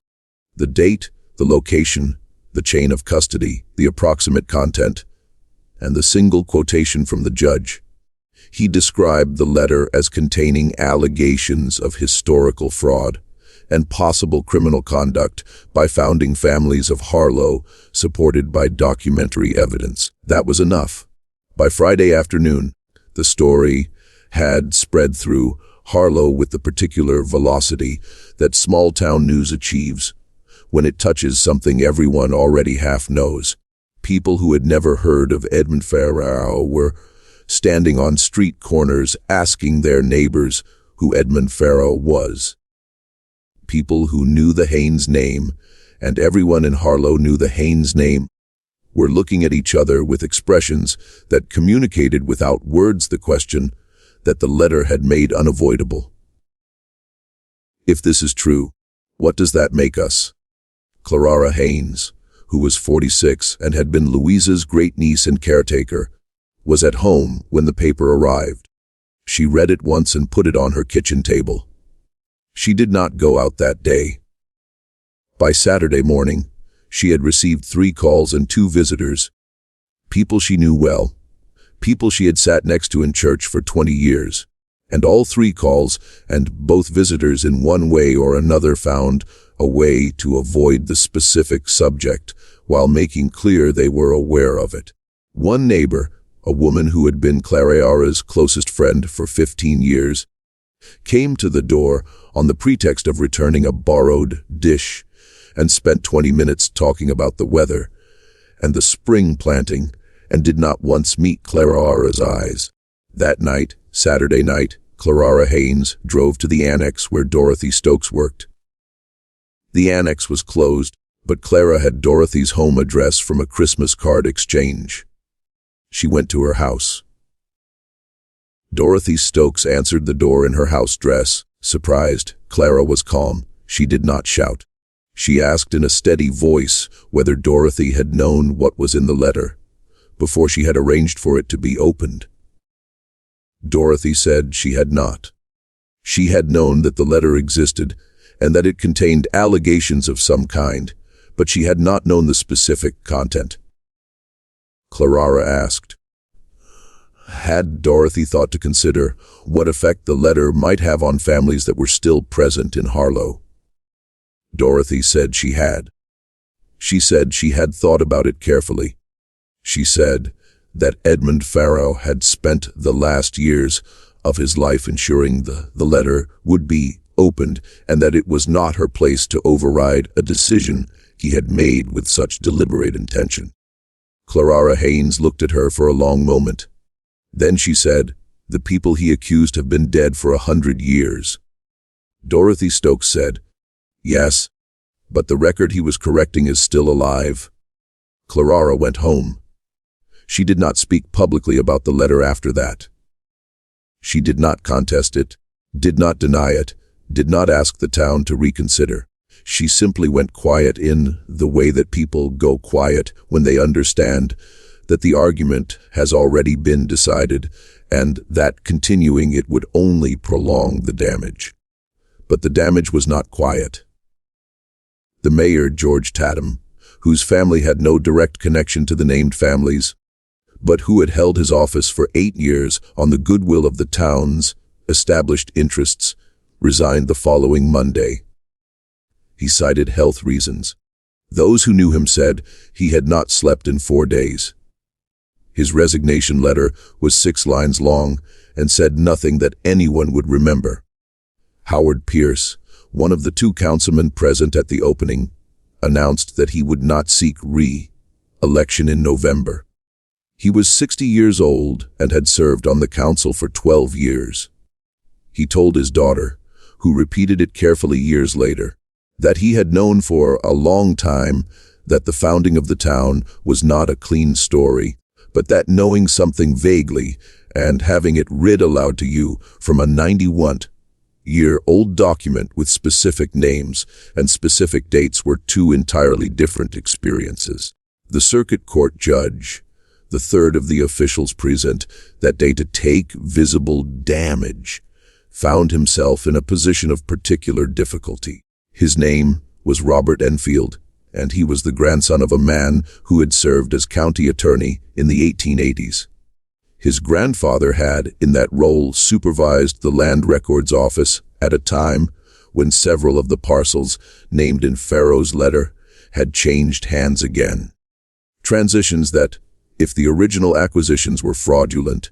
[SPEAKER 1] the date, the location, the chain of custody, the approximate content, and the single quotation from the judge. He described the letter as containing allegations of historical fraud and possible criminal conduct by founding families of Harlow, supported by documentary evidence. That was enough. By Friday afternoon, the story had spread through Harlow with the particular velocity that small-town news achieves when it touches something everyone already half knows. People who had never heard of Edmund Farrow were standing on street corners asking their neighbors who Edmund Farrow was. People who knew the Haynes name, and everyone in Harlow knew the Haynes name, were looking at each other with expressions that communicated without words the question that the letter had made unavoidable. If this is true, what does that make us? Clara Haynes, who was 46 and had been Louisa's great-niece and caretaker, was at home when the paper arrived. She read it once and put it on her kitchen table. She did not go out that day. By Saturday morning, she had received 3 calls and 2 visitors, people she knew well, people she had sat next to in church for 20 years, and all 3 calls and both visitors in one way or another found a way to avoid the specific subject while making clear they were aware of it. One neighbor, a woman who had been Clara's closest friend for 15 years, came to the door on the pretext of returning a borrowed dish and spent 20 minutes talking about the weather and the spring planting and did not once meet Clara's eyes. That night, Saturday night, Clara Haynes drove to the annex where Dorothy Stokes worked. The annex was closed, but Clara had Dorothy's home address from a Christmas card exchange. She went to her house. Dorothy Stokes answered the door in her house dress. Surprised, Clara was calm. She did not shout. She asked in a steady voice whether Dorothy had known what was in the letter before she had arranged for it to be opened. Dorothy said she had not. She had known that the letter existed and that it contained allegations of some kind, but she had not known the specific content. Clara asked. Had Dorothy thought to consider what effect the letter might have on families that were still present in Harlow? Dorothy said she had. She said she had thought about it carefully. She said that Edmund Farrow had spent the last years of his life ensuring the letter would be opened, and that it was not her place to override a decision he had made with such deliberate intention. Clara Haynes looked at her for a long moment. Then she said, "The people he accused have been dead for 100 years. Dorothy Stokes said, "Yes, but the record he was correcting is still alive." Clara went home. She did not speak publicly about the letter after that. She did not contest it, did not deny it, did not ask the town to reconsider. She simply went quiet in the way that people go quiet when they understand that the argument has already been decided and that continuing it would only prolong the damage. But the damage was not quiet. The mayor, George Tatum, whose family had no direct connection to the named families, but who had held his office for 8 years on the goodwill of the town's established interests, resigned the following Monday. He cited health reasons. Those who knew him said he had not slept in 4 days. His resignation letter was 6 lines long and said nothing that anyone would remember. Howard Pierce, one of the 2 councilmen present at the opening, announced that he would not seek re-election in November. He was 60 years old and had served on the council for 12 years. He told his daughter, who repeated it carefully years later, that he had known for a long time that the founding of the town was not a clean story, but that knowing something vaguely and having it read aloud to you from a 91-year-old document with specific names and specific dates were 2 entirely different experiences. The circuit court judge, the third of the officials present that day to take visible damage, found himself in a position of particular difficulty. His name was Robert Enfield, and he was the grandson of a man who had served as county attorney in the 1880s. His grandfather had, in that role, supervised the Land Records Office at a time when several of the parcels named in Farrow's letter had changed hands again. Transitions that, if the original acquisitions were fraudulent,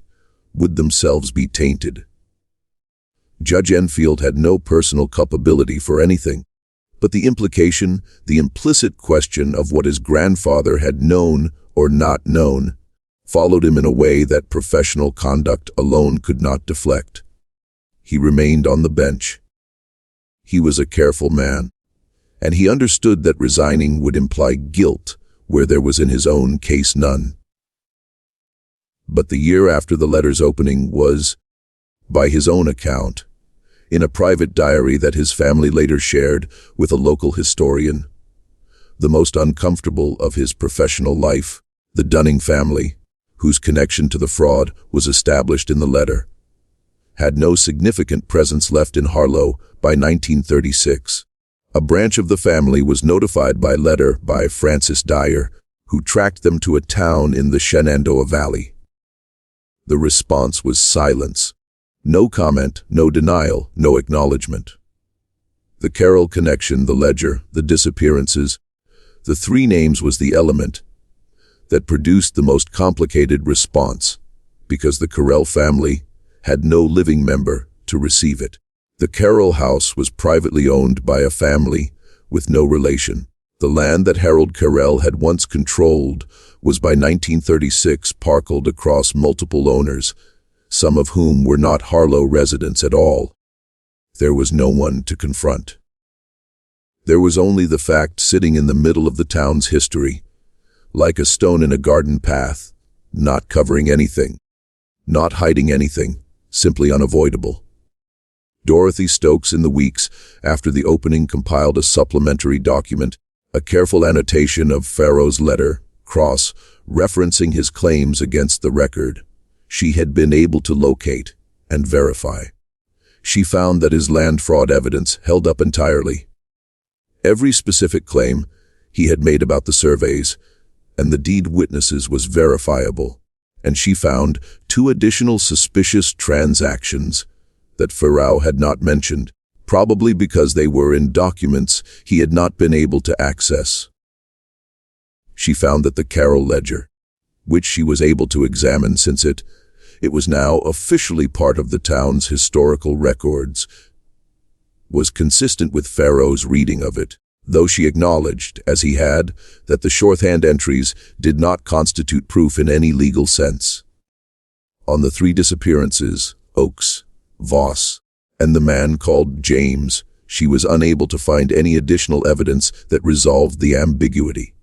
[SPEAKER 1] would themselves be tainted. Judge Enfield had no personal culpability for anything, but the implication, the implicit question of what his grandfather had known or not known, followed him in a way that professional conduct alone could not deflect. He remained on the bench. He was a careful man, and he understood that resigning would imply guilt where there was in his own case none. But the year after the letter's opening was, by his own account, in a private diary that his family later shared with a local historian, the most uncomfortable of his professional life. The Dunning family, whose connection to the fraud was established in the letter, had no significant presence left in Harlow by 1936. A branch of the family was notified by letter by Francis Dyer, who tracked them to a town in the Shenandoah Valley. The response was silence. No comment, no denial, no acknowledgement. The Carroll connection, the ledger, the disappearances, the 3 names was the element that produced the most complicated response, because the Carroll family had no living member to receive it. The Carroll house was privately owned by a family with no relation. The land that Harold Carroll had once controlled was by 1936 parceled across multiple owners, some of whom were not Harlow residents at all. There was no one to confront. There was only the fact sitting in the middle of the town's history, like a stone in a garden path, not covering anything, not hiding anything, simply unavoidable. Dorothy Stokes, in the weeks after the opening, compiled a supplementary document, a careful annotation of Farrow's letter, cross-referencing his claims against the record she had been able to locate and verify. She found that his land fraud evidence held up entirely. Every specific claim he had made about the surveys and the deed witnesses was verifiable, and she found 2 additional suspicious transactions that Farrow had not mentioned, probably because they were in documents he had not been able to access. She found that the Carroll ledger, which she was able to examine since it was now officially part of the town's historical records, was consistent with Farrow's reading of it, though she acknowledged, as he had, that the shorthand entries did not constitute proof in any legal sense. On the 3 disappearances, Oakes, Voss, and the man called James, she was unable to find any additional evidence that resolved the ambiguity.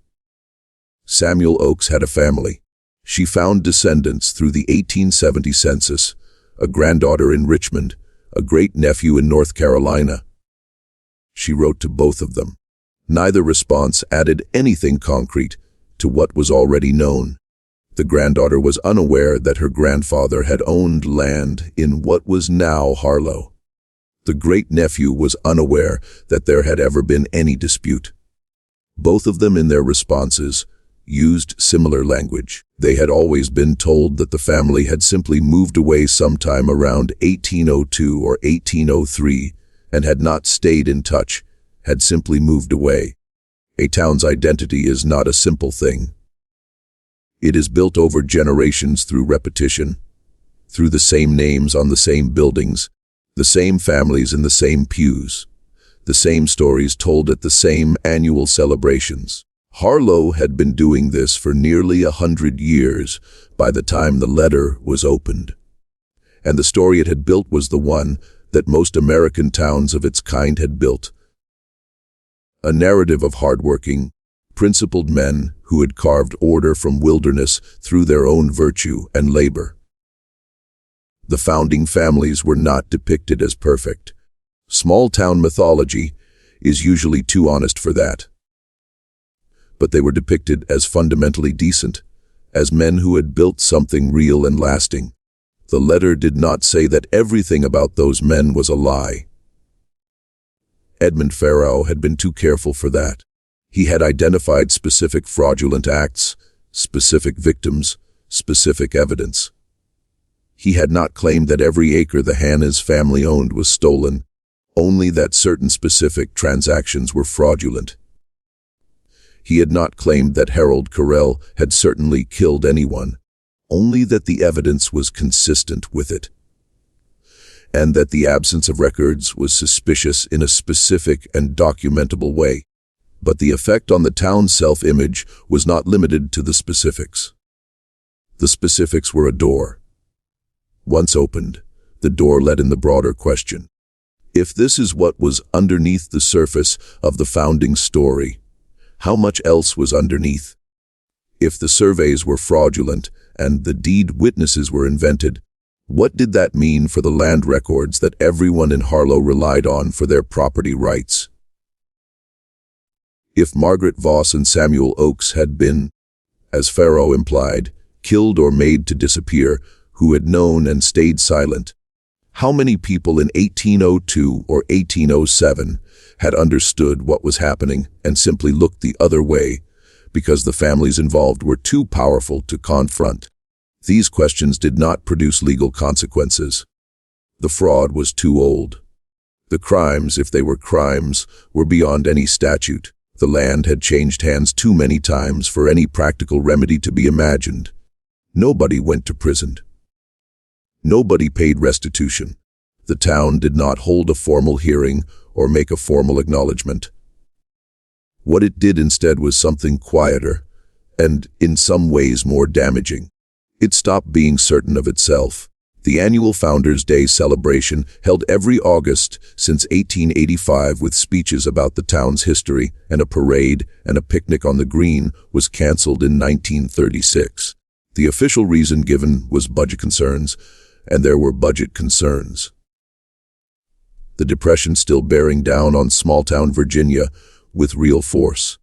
[SPEAKER 1] Samuel Oakes had a family. She found descendants through the 1870 census, a granddaughter in Richmond, a great-nephew in North Carolina. She wrote to both of them. Neither response added anything concrete to what was already known. The granddaughter was unaware that her grandfather had owned land in what was now Harlow. The great-nephew was unaware that there had ever been any dispute. Both of them in their responses used similar language. They had always been told that the family had simply moved away sometime around 1802 or 1803 and had not stayed in touch, had simply moved away. A town's identity is not a simple thing. It is built over generations through repetition, through the same names on the same buildings, the same families in the same pews, the same stories told at the same annual celebrations. Harlow had been doing this for nearly 100 years by the time the letter was opened. And the story it had built was the one that most American towns of its kind had built. A narrative of hardworking, principled men who had carved order from wilderness through their own virtue and labor. The founding families were not depicted as perfect. Small-town mythology is usually too honest for that. But they were depicted as fundamentally decent, as men who had built something real and lasting. The letter did not say that everything about those men was a lie. Edmund Farrow had been too careful for that. He had identified specific fraudulent acts, specific victims, specific evidence. He had not claimed that every acre the Hannah's family owned was stolen, only that certain specific transactions were fraudulent. He had not claimed that Harold Carrell had certainly killed anyone, only that the evidence was consistent with it, and that the absence of records was suspicious in a specific and documentable way. But the effect on the town's self-image was not limited to the specifics. The specifics were a door. Once opened, the door let in the broader question. If this is what was underneath the surface of the founding story, how much else was underneath? If the surveys were fraudulent and the deed witnesses were invented, what did that mean for the land records that everyone in Harlow relied on for their property rights? If Margaret Voss and Samuel Oakes had been, as Farrow implied, killed or made to disappear, who had known and stayed silent, how many people in 1802 or 1807 had understood what was happening and simply looked the other way because the families involved were too powerful to confront? These questions did not produce legal consequences. The fraud was too old. The crimes, if they were crimes, were beyond any statute. The land had changed hands too many times for any practical remedy to be imagined. Nobody went to prison. Nobody paid restitution. The town did not hold a formal hearing or make a formal acknowledgement. What it did instead was something quieter and, in some ways, more damaging. It stopped being certain of itself. The annual Founders' Day celebration, held every August since 1885 with speeches about the town's history and a parade and a picnic on the green, was cancelled in 1936. The official reason given was budget concerns, and there were budget concerns. The Depression still bearing down on small-town Virginia with real force.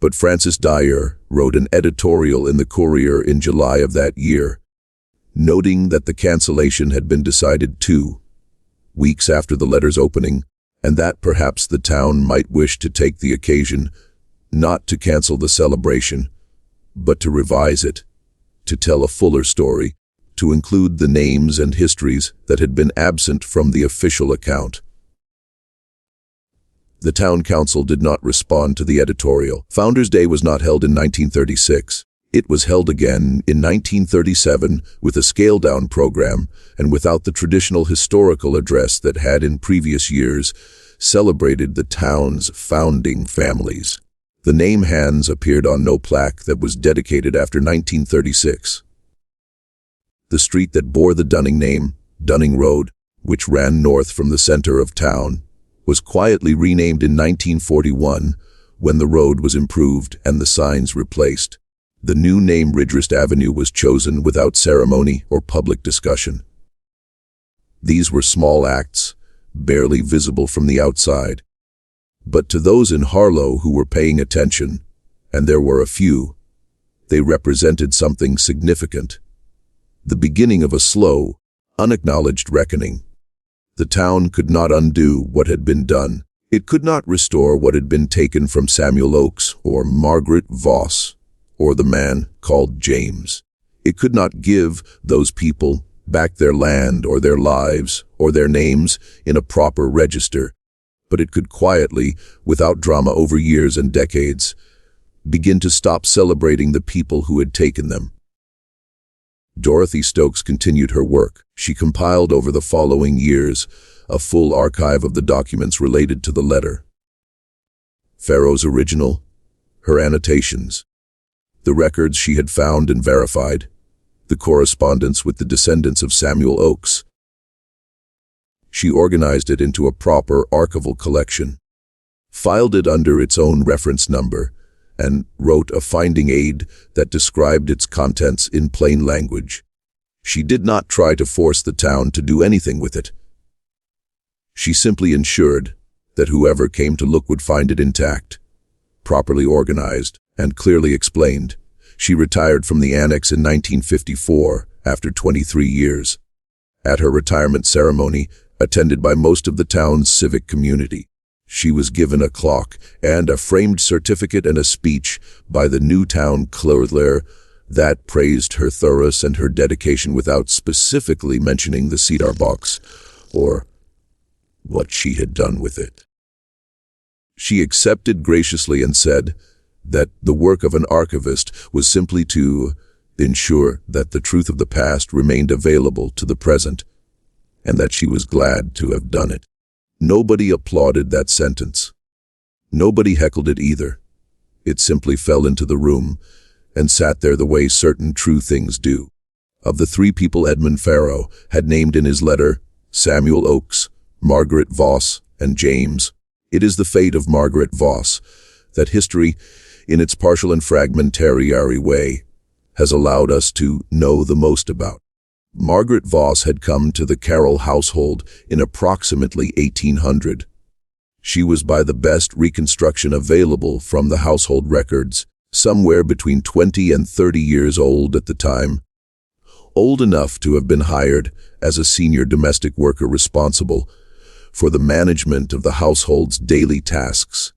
[SPEAKER 1] But Francis Dyer wrote an editorial in the Courier in July of that year, noting that the cancellation had been decided 2 weeks after the letter's opening, and that perhaps the town might wish to take the occasion not to cancel the celebration, but to revise it, to tell a fuller story, to include the names and histories that had been absent from the official account. The town council did not respond to the editorial. Founders' Day was not held in 1936. It was held again in 1937 with a scaled-down program and without the traditional historical address that had in previous years celebrated the town's founding families. The name hands appeared on no plaque that was dedicated after 1936. The street that bore the Dunning name, Dunning Road, which ran north from the center of town, was quietly renamed in 1941 when the road was improved and the signs replaced. The new name Ridgecrest Avenue was chosen without ceremony or public discussion. These were small acts, barely visible from the outside. But to those in Harlow who were paying attention, and there were a few, they represented something significant. The beginning of a slow, unacknowledged reckoning. The town could not undo what had been done. It could not restore what had been taken from Samuel Oakes or Margaret Voss, or the man called James. It could not give those people back their land or their lives or their names in a proper register, but it could quietly, without drama over years and decades, begin to stop celebrating the people who had taken them. Dorothy Stokes continued her work. She compiled over the following years a full archive of the documents related to the letter. Pharaoh's original, her annotations, the records she had found and verified, the correspondence with the descendants of Samuel Oakes. She organized it into a proper archival collection, filed it under its own reference number, and wrote a finding aid that described its contents in plain language. She did not try to force the town to do anything with it. She simply ensured that whoever came to look would find it intact, properly organized, and clearly explained. She retired from the annex in 1954 after 23 years. At her retirement ceremony, attended by most of the town's civic community, she was given a clock and a framed certificate and a speech by the new town clerk that praised her thoroughness and her dedication without specifically mentioning the cedar box or what she had done with it. She accepted graciously and said that the work of an archivist was simply to ensure that the truth of the past remained available to the present, and that she was glad to have done it. Nobody applauded that sentence. Nobody heckled it either. It simply fell into the room and sat there the way certain true things do. Of the three people Edmund Farrow had named in his letter, Samuel Oakes, Margaret Voss, and James, it is the fate of Margaret Voss that history, in its partial and fragmentary way, has allowed us to know the most about. Margaret Voss had come to the Carroll household in approximately 1800. She was, by the best reconstruction available from the household records, somewhere between 20 and 30 years old at the time, old enough to have been hired as a senior domestic worker responsible for the management of the household's daily tasks.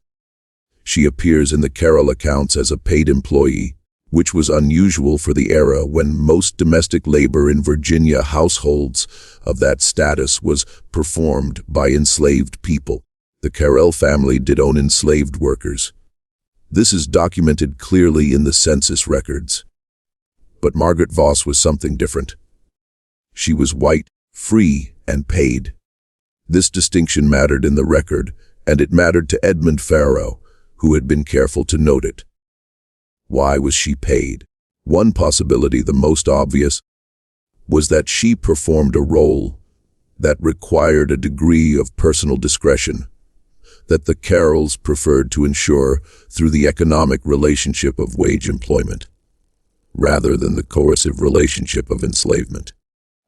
[SPEAKER 1] She appears in the Carroll accounts as a paid employee, which was unusual for the era when most domestic labor in Virginia households of that status was performed by enslaved people. The Carroll family did own enslaved workers. This is documented clearly in the census records. But Margaret Voss was something different. She was white, free, and paid. This distinction mattered in the record, and it mattered to Edmund Farrow, who had been careful to note it. Why was she paid? One possibility, the most obvious, was that she performed a role that required a degree of personal discretion that the Carrolls preferred to ensure through the economic relationship of wage employment, rather than the coercive relationship of enslavement.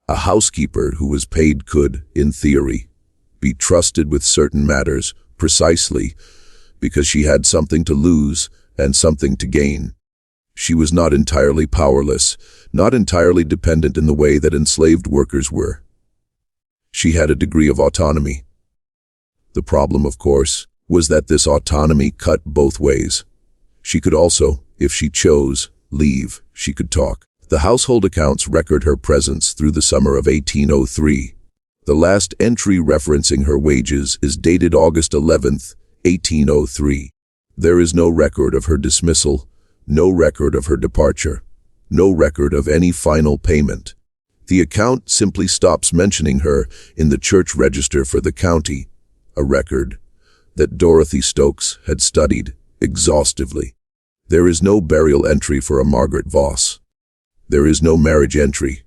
[SPEAKER 1] A housekeeper who was paid could, in theory, be trusted with certain matters precisely because she had something to lose and something to gain. She was not entirely powerless, not entirely dependent in the way that enslaved workers were. She had a degree of autonomy. The problem, of course, was that this autonomy cut both ways. She could also, if she chose, leave, she could talk. The household accounts record her presence through the summer of 1803. The last entry referencing her wages is dated August 11th, 1803. There is no record of her dismissal, no record of her departure, no record of any final payment. The account simply stops mentioning her in the church register for the county, a record that Dorothy Stokes had studied exhaustively. There is no burial entry for a Margaret Voss. There is no marriage entry.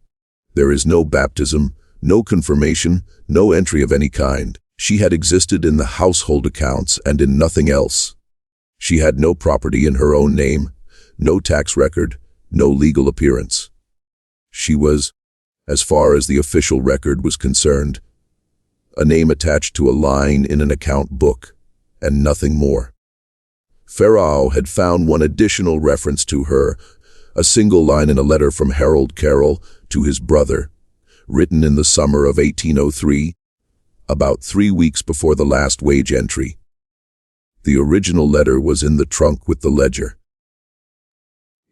[SPEAKER 1] There is no baptism, no confirmation, no entry of any kind. She had existed in the household accounts and in nothing else. She had no property in her own name, no tax record, no legal appearance. She was, as far as the official record was concerned, a name attached to a line in an account book, and nothing more. Farrow had found one additional reference to her, a single line in a letter from Harold Carroll to his brother, written in the summer of 1803, about 3 weeks before the last wage entry. The original letter was in the trunk with the ledger.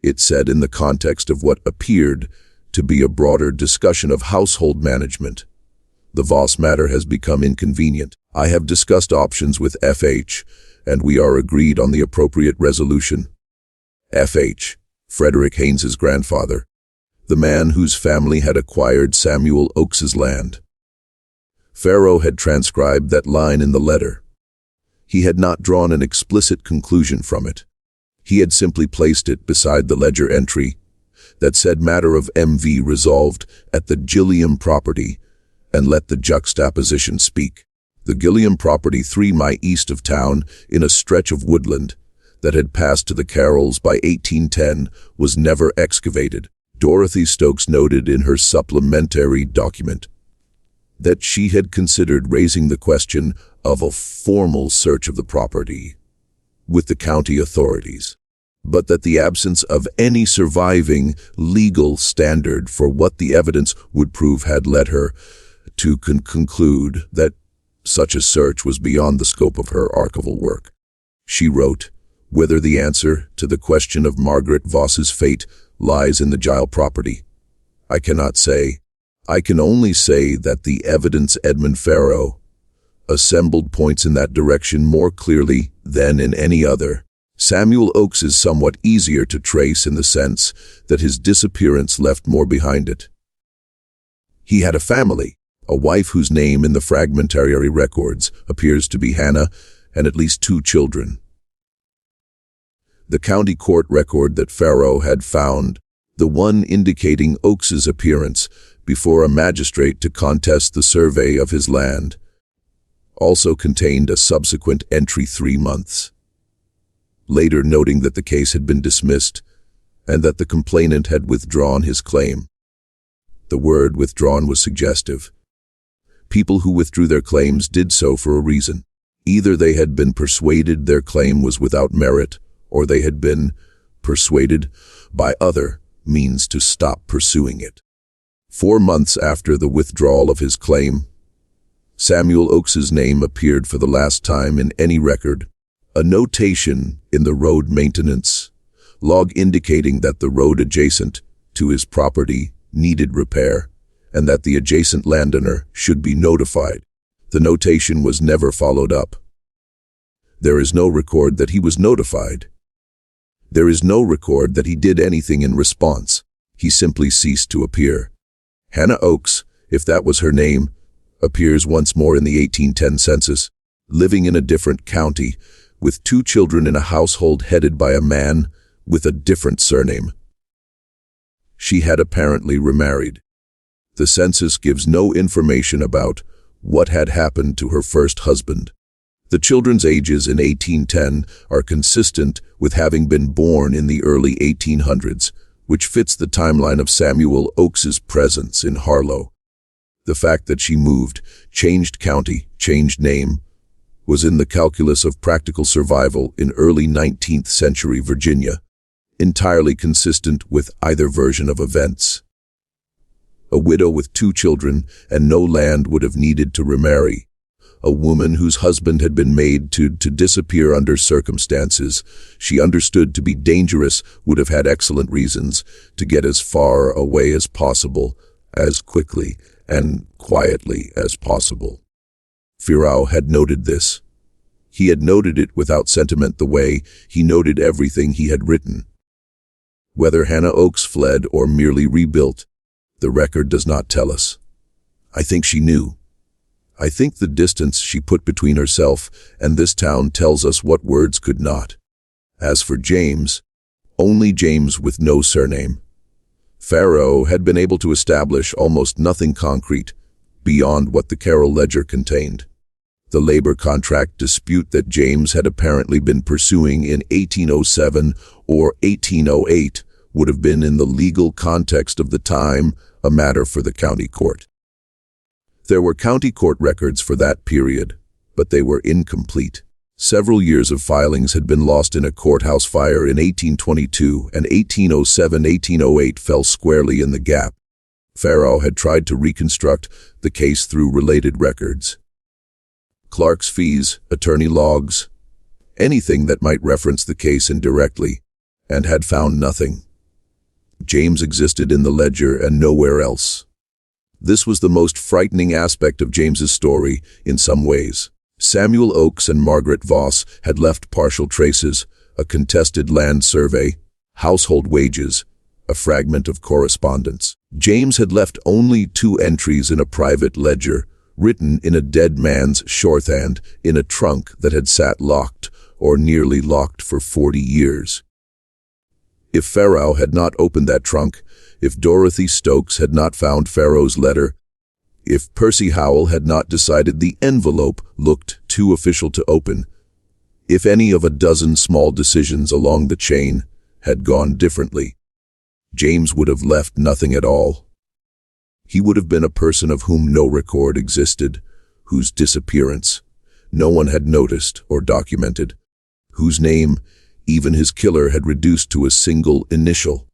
[SPEAKER 1] It said, in the context of what appeared to be a broader discussion of household management, "The Voss matter has become inconvenient. I have discussed options with F.H., and we are agreed on the appropriate resolution." F.H., Frederick Haynes's grandfather, the man whose family had acquired Samuel Oakes's land. Farrow had transcribed that line in the letter. He had not drawn an explicit conclusion from it. He had simply placed it beside the ledger entry that said matter of M.V. resolved at the Gilliam property, and let the juxtaposition speak. The Gilliam property 3 miles east of town in a stretch of woodland that had passed to the Carrolls by 1810 was never excavated. Dorothy Stokes noted in her supplementary document that she had considered raising the question of a formal search of the property with the county authorities, but that the absence of any surviving legal standard for what the evidence would prove had led her to conclude that such a search was beyond the scope of her archival work. She wrote, "Whether the answer to the question of Margaret Voss's fate lies in the Gile property, I cannot say. I can only say that the evidence Edmund Farrow assembled points in that direction more clearly than in any other. Samuel Oakes is somewhat easier to trace in the sense that his disappearance left more behind it. He had a family, a wife whose name in the fragmentary records appears to be Hannah, and at least 2 children. The county court record that Farrow had found, the one indicating Oakes's appearance before a magistrate to contest the survey of his land, also contained a subsequent entry 3 months later, noting that the case had been dismissed and that the complainant had withdrawn his claim. The word withdrawn was suggestive. People who withdrew their claims did so for a reason. Either they had been persuaded their claim was without merit, or they had been persuaded by other means to stop pursuing it. 4 months after the withdrawal of his claim, Samuel Oakes's name appeared for the last time in any record, a notation in the road maintenance log indicating that the road adjacent to his property needed repair and that the adjacent landowner should be notified. The notation was never followed up. There is no record that he was notified. There is no record that he did anything in response. He simply ceased to appear. Hannah Oakes, if that was her name, appears once more in the 1810 census, living in a different county, with 2 children in a household headed by a man with a different surname. She had apparently remarried. The census gives no information about what had happened to her first husband. The children's ages in 1810 are consistent with having been born in the early 1800s, which fits the timeline of Samuel Oakes's presence in Harlow. The fact that she moved, changed county, changed name, was in the calculus of practical survival in early 19th century Virginia, entirely consistent with either version of events. A widow with 2 children and no land would have needed to remarry. a woman whose husband had been made to disappear under circumstances she understood to be dangerous, would have had excellent reasons to get as far away as possible, as quickly and quietly as possible. Firao had noted this. He had noted it without sentiment, the way he noted everything he had written. Whether Hannah Oakes fled or merely rebuilt, the record does not tell us. I think she knew. I think the distance she put between herself and this town tells us what words could not. As for James, only James with no surname. Firao had been able to establish almost nothing concrete beyond what the Carroll ledger contained. The labor contract dispute that James had apparently been pursuing in 1807 or 1808 would have been, in the legal context of the time, a matter for the county court. There were county court records for that period, but they were incomplete. Several years of filings had been lost in a courthouse fire in 1822, and 1807-1808 fell squarely in the gap. Firao had tried to reconstruct the case through related records. Clerk's fees, attorney logs, anything that might reference the case indirectly, and had found nothing. James existed in the ledger and nowhere else. This was the most frightening aspect of James's story in some ways. Samuel Oakes and Margaret Voss had left partial traces, a contested land survey, household wages, a fragment of correspondence. James had left only 2 entries in a private ledger, written in a dead man's shorthand in a trunk that had sat locked or nearly locked for 40 years. If Firao had not opened that trunk, if Dorothy Stokes had not found Farao's letter, if Percy Howell had not decided the envelope looked too official to open, if any of a dozen small decisions along the chain had gone differently, James would have left nothing at all. He would have been a person of whom no record existed, whose disappearance no one had noticed or documented, whose name even his killer had reduced to a single initial.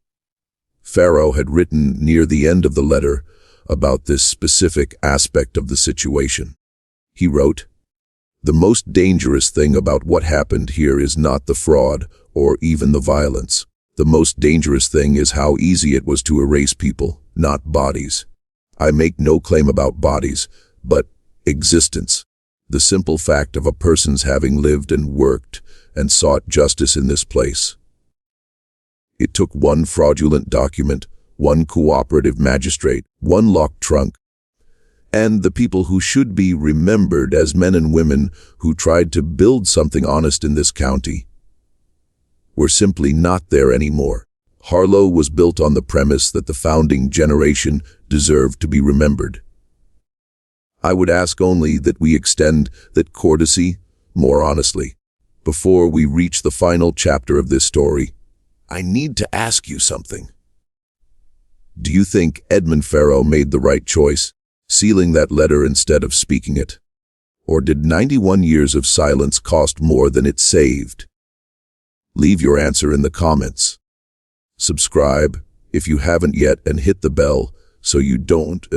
[SPEAKER 1] Firao had written near the end of the letter about this specific aspect of the situation. He wrote, "The most dangerous thing about what happened here is not the fraud or even the violence. The most dangerous thing is how easy it was to erase people, not bodies. I make no claim about bodies, but existence. The simple fact of a person's having lived and worked and sought justice in this place. It took one fraudulent document, one cooperative magistrate, one locked trunk, and the people who should be remembered as men and women who tried to build something honest in this county were simply not there anymore. Harlow was built on the premise that the founding generation deserved to be remembered. I would ask only that we extend that courtesy more honestly. Before we reach the final chapter of this story, I need to ask you something. Do you think Edmund Firao made the right choice, sealing that letter instead of speaking it? Or did 91 years of silence cost more than it saved? Leave your answer in the comments. Subscribe if you haven't yet, and hit the bell so you don't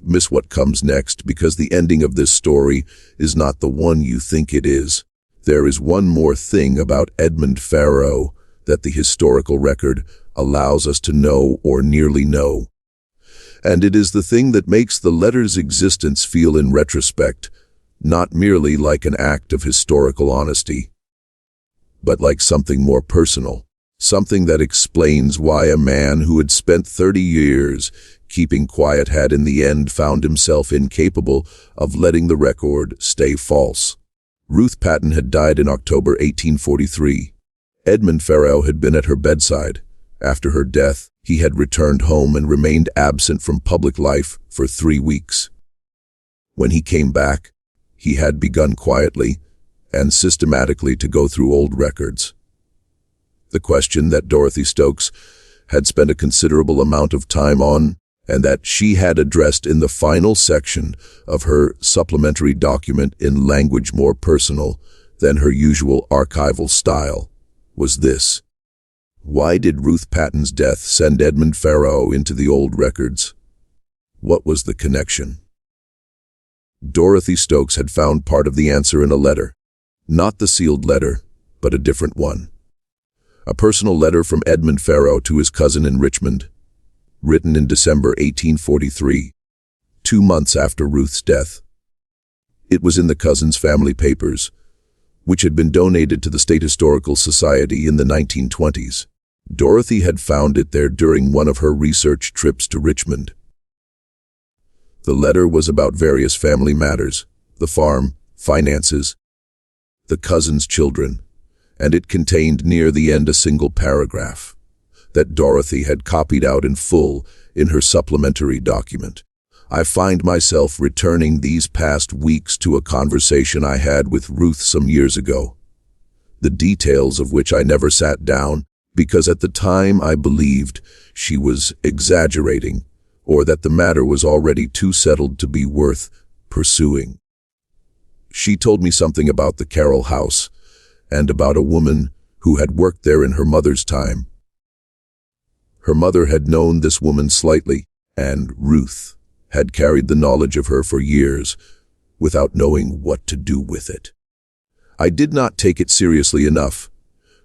[SPEAKER 1] miss what comes next, because the ending of this story is not the one you think it is. There is one more thing about Edmund Firao that the historical record allows us to know, or nearly know. And it is the thing that makes the letter's existence feel, in retrospect, not merely like an act of historical honesty, but like something more personal. Something that explains why a man who had spent 30 years keeping quiet had in the end found himself incapable of letting the record stay false. Ruth Patton had died in October 1843. Edmund Firao had been at her bedside. After her death, he had returned home and remained absent from public life for 3 weeks. When he came back, he had begun quietly and systematically to go through old records. The question that Dorothy Stokes had spent a considerable amount of time on, and that she had addressed in the final section of her supplementary document in language more personal than her usual archival style, was this: why did Ruth Patton's death send Edmund Firao into the old records? What was the connection? Dorothy Stokes had found part of the answer in a letter. Not the sealed letter, but a different one. A personal letter from Edmund Farrow to his cousin in Richmond, written in December 1843, 2 months after Ruth's death. It was in the cousin's family papers, which had been donated to the State Historical Society in the 1920s. Dorothy had found it there during one of her research trips to Richmond. The letter was about various family matters, the farm, finances, the cousin's children, and it contained near the end a single paragraph that Dorothy had copied out in full in her supplementary document. I find myself returning these past weeks to a conversation I had with Ruth some years ago, the details of which I never sat down because at the time I believed she was exaggerating or that the matter was already too settled to be worth pursuing. She told me something about the Carroll house and about a woman who had worked there in her mother's time. Her mother had known this woman slightly, and Ruth had carried the knowledge of her for years without knowing what to do with it. I did not take it seriously enough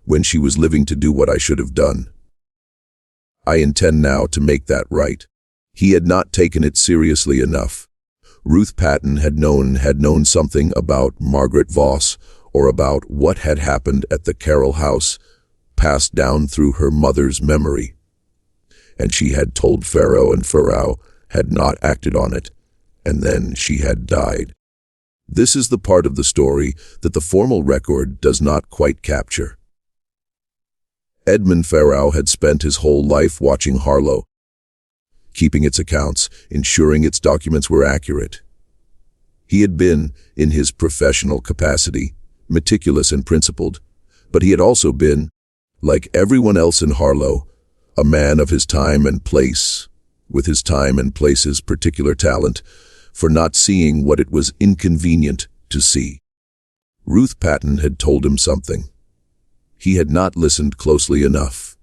[SPEAKER 1] when she was living to do what I should have done. I intend now to make that right. He had not taken it seriously enough. Ruth Patton had known something about Margaret Voss or about what had happened at the Carroll house, passed down through her mother's memory. And she had told Farrow, and Farrow had not acted on it, and then she had died. This is the part of the story that the formal record does not quite capture. Edmund Farrow had spent his whole life watching Harlow, keeping its accounts, ensuring its documents were accurate. He had been, in his professional capacity, meticulous and principled, but he had also been, like everyone else in Harlow, a man of his time and place, with his time and place's particular talent for not seeing what it was inconvenient to see. Ruth Patton had told him something. He had not listened closely enough,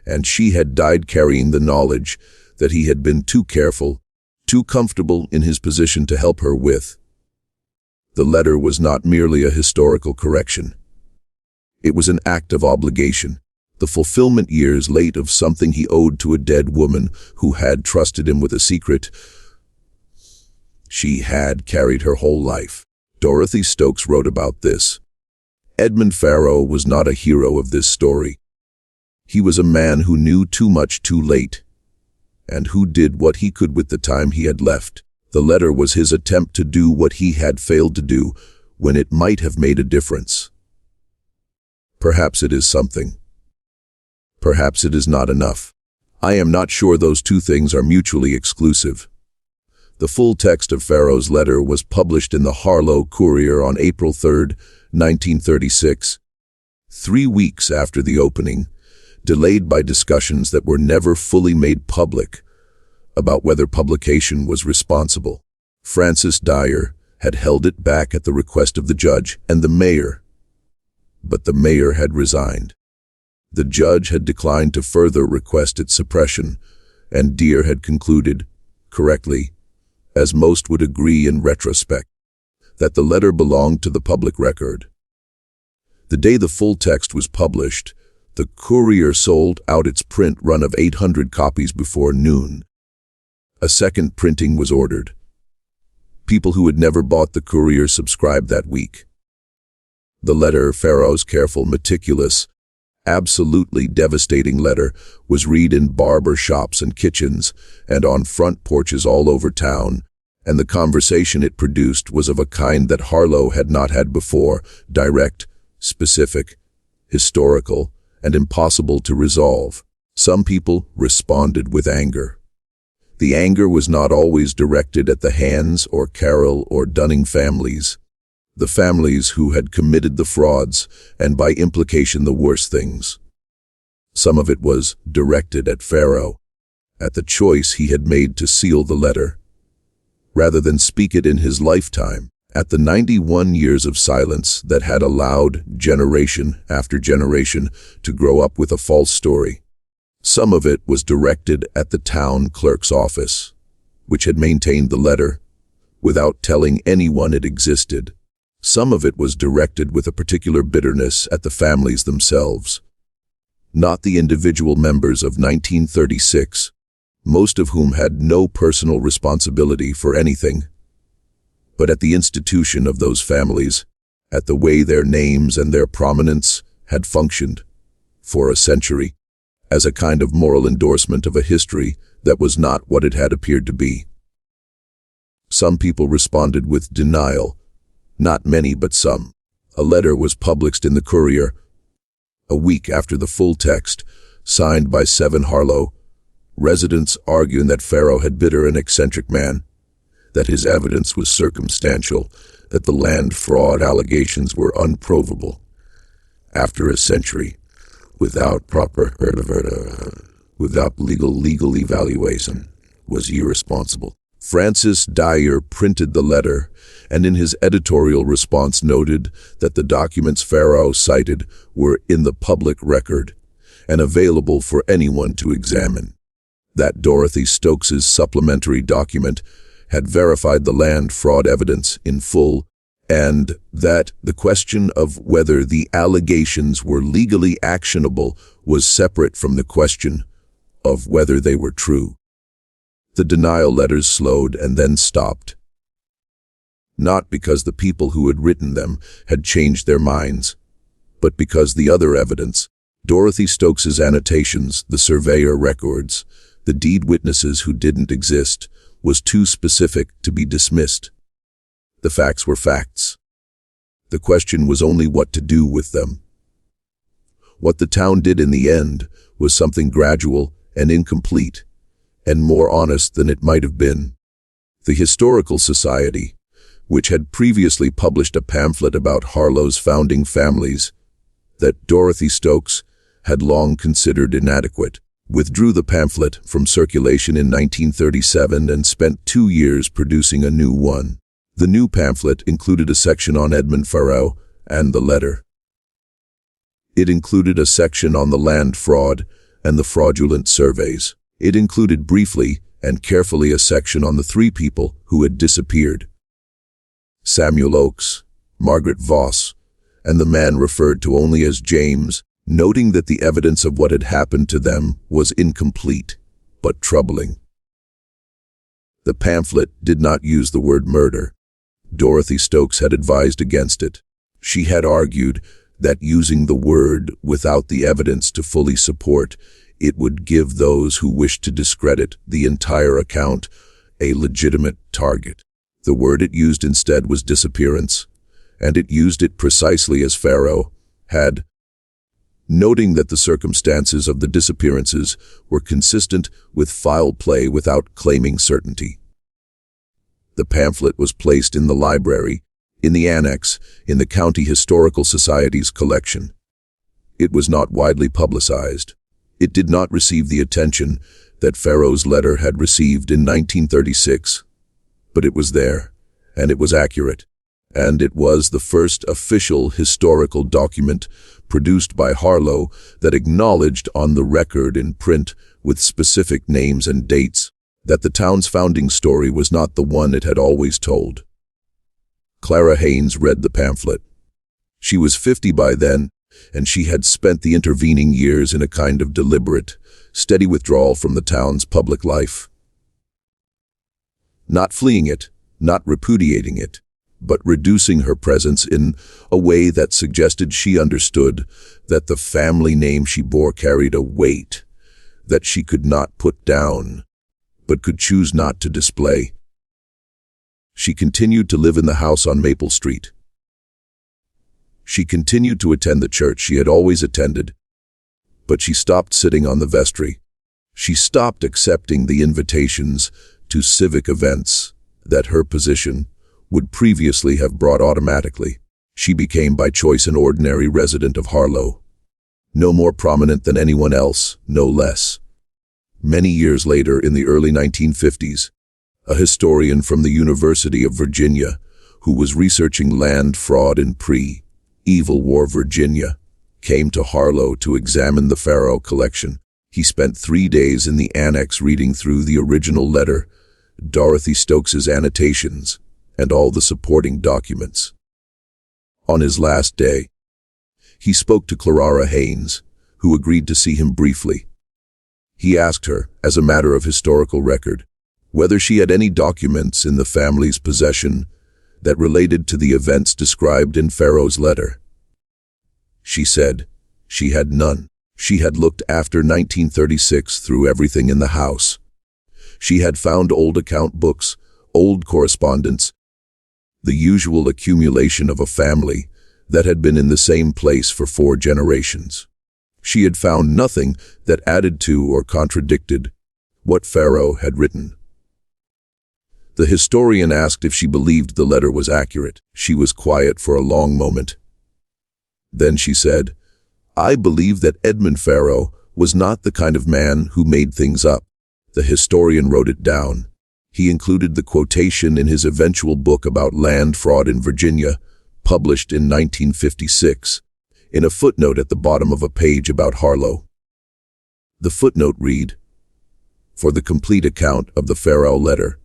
[SPEAKER 1] and she had died carrying the knowledge that he had been too careful, too comfortable in his position to help her with. The letter was not merely a historical correction. It was an act of obligation, the fulfillment years late of something he owed to a dead woman who had trusted him with a secret she had carried her whole life. Dorothy Stokes wrote about this. Edmund Farrow was not a hero of this story. He was a man who knew too much too late, and who did what he could with the time he had left. The letter was his attempt to do what he had failed to do when it might have made a difference. Perhaps it is something. Perhaps it is not enough. I am not sure those two things are mutually exclusive. The full text of Farrow's letter was published in the Harlow Courier on April 3, 1936, 3 weeks after the opening, delayed by discussions that were never fully made public about whether publication was responsible. Francis Dyer had held it back at the request of the judge and the mayor, but the mayor had resigned. The judge had declined to further request its suppression, and Dyer had concluded, correctly, as most would agree in retrospect, that the letter belonged to the public record. The day the full text was published, the Courier sold out its print run of 800 copies before noon. A second printing was ordered. People who had never bought the Courier subscribed that week. The letter, Farrow's careful, meticulous, absolutely devastating letter, was read in barber shops and kitchens and on front porches all over town, and the conversation it produced was of a kind that Harlow had not had before, direct, specific, historical, and impossible to resolve. Some people responded with anger. The anger was not always directed at the Hands or Carroll or Dunning families, the families who had committed the frauds and by implication the worst things. Some of it was directed at Farrow, at the choice he had made to seal the letter, rather than speak it in his lifetime, at the 91 years of silence that had allowed generation after generation to grow up with a false story. Some of it was directed at the town clerk's office, which had maintained the letter, without telling anyone it existed. Some of it was directed with a particular bitterness at the families themselves. Not the individual members of 1936, most of whom had no personal responsibility for anything, but at the institution of those families, at the way their names and their prominence had functioned, for a century, as a kind of moral endorsement of a history that was not what it had appeared to be. Some people responded with denial, not many but some. A letter was published in the Courier, a week after the full text, signed by 7 Harlow, residents arguing that Pharaoh had bitter and eccentric man, that his evidence was circumstantial, that the land fraud allegations were unprovable. After a century, without legal evaluation, was irresponsible. Francis Dyer printed the letter, and in his editorial response noted that the documents Pharaoh cited were in the public record and available for anyone to examine. That Dorothy Stokes's supplementary document had verified the land fraud evidence in full, and that the question of whether the allegations were legally actionable was separate from the question of whether they were true. The denial letters slowed and then stopped. Not because the people who had written them had changed their minds, but because the other evidence, Dorothy Stokes's annotations, the surveyor records, the deed witnesses who didn't exist, was too specific to be dismissed. The facts were facts. The question was only what to do with them. What the town did in the end was something gradual and incomplete, and more honest than it might have been. The Historical Society, which had previously published a pamphlet about Harlow's founding families, that Dorothy Stokes had long considered inadequate, withdrew the pamphlet from circulation in 1937 and spent 2 years producing a new one. The new pamphlet included a section on Edmund Pharaoh and the letter. It included a section on the land fraud and the fraudulent surveys. It included briefly and carefully a section on the 3 people who had disappeared: Samuel Oakes, Margaret Voss, and the man referred to only as James, noting that the evidence of what had happened to them was incomplete, but troubling. The pamphlet did not use the word murder. Dorothy Stokes had advised against it. She had argued that using the word without the evidence to fully support it would give those who wished to discredit the entire account a legitimate target. The word it used instead was disappearance, and it used it precisely as Pharaoh had, noting that the circumstances of the disappearances were consistent with foul play without claiming certainty. The pamphlet was placed in the library, in the annex, in the County Historical Society's collection. It was not widely publicized. It did not receive the attention that Pharaoh's letter had received in 1936, but it was there, and it was accurate, and it was the first official historical document produced by Harlow that acknowledged on the record in print with specific names and dates that the town's founding story was not the one it had always told. Clara Haynes read the pamphlet. She was 50 by then, and she had spent the intervening years in a kind of deliberate, steady withdrawal from the town's public life. Not fleeing it, not repudiating it, but reducing her presence in a way that suggested she understood that the family name she bore carried a weight that she could not put down, but could choose not to display. She continued to live in the house on Maple Street. She continued to attend the church she had always attended, but she stopped sitting on the vestry. She stopped accepting the invitations to civic events that her position would previously have brought automatically. She became by choice an ordinary resident of Harlow, no more prominent than anyone else, no less. Many years later, in the early 1950s, a historian from the University of Virginia, who was researching land fraud in pre-Evil War Virginia, came to Harlow to examine the Pharaoh collection. He spent 3 days in the annex reading through the original letter, Dorothy Stokes's annotations, and all the supporting documents. On his last day, he spoke to Clara Haynes, who agreed to see him briefly. He asked her, as a matter of historical record, whether she had any documents in the family's possession that related to the events described in Pharaoh's letter. She said she had none. She had looked after 1936 through everything in the house. She had found old account books, old correspondence, the usual accumulation of a family that had been in the same place for 4 generations. She had found nothing that added to or contradicted what Pharaoh had written. The historian asked if she believed the letter was accurate. She was quiet for a long moment. Then she said, "I believe that Edmund Pharaoh was not the kind of man who made things up." The historian wrote it down. He included the quotation in his eventual book about land fraud in Virginia, published in 1956, in a footnote at the bottom of a page about Harlow. The footnote read, "For the complete account of the Pharaoh letter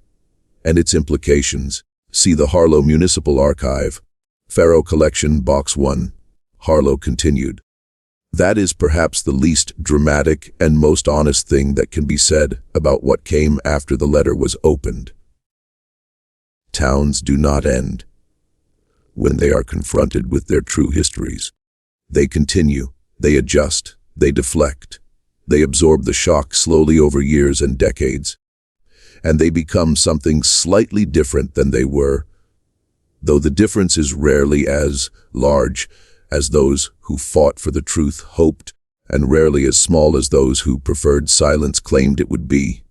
[SPEAKER 1] and its implications, see the Harlow Municipal Archive, Pharaoh Collection, Box 1. Harlow continued, "That is perhaps the least dramatic and most honest thing that can be said about what came after the letter was opened. Towns do not end when they are confronted with their true histories. They continue, they adjust, they deflect, they absorb the shock slowly over years and decades, and they become something slightly different than they were, though the difference is rarely as large as those who fought for the truth hoped, and rarely as small as those who preferred silence claimed it would be."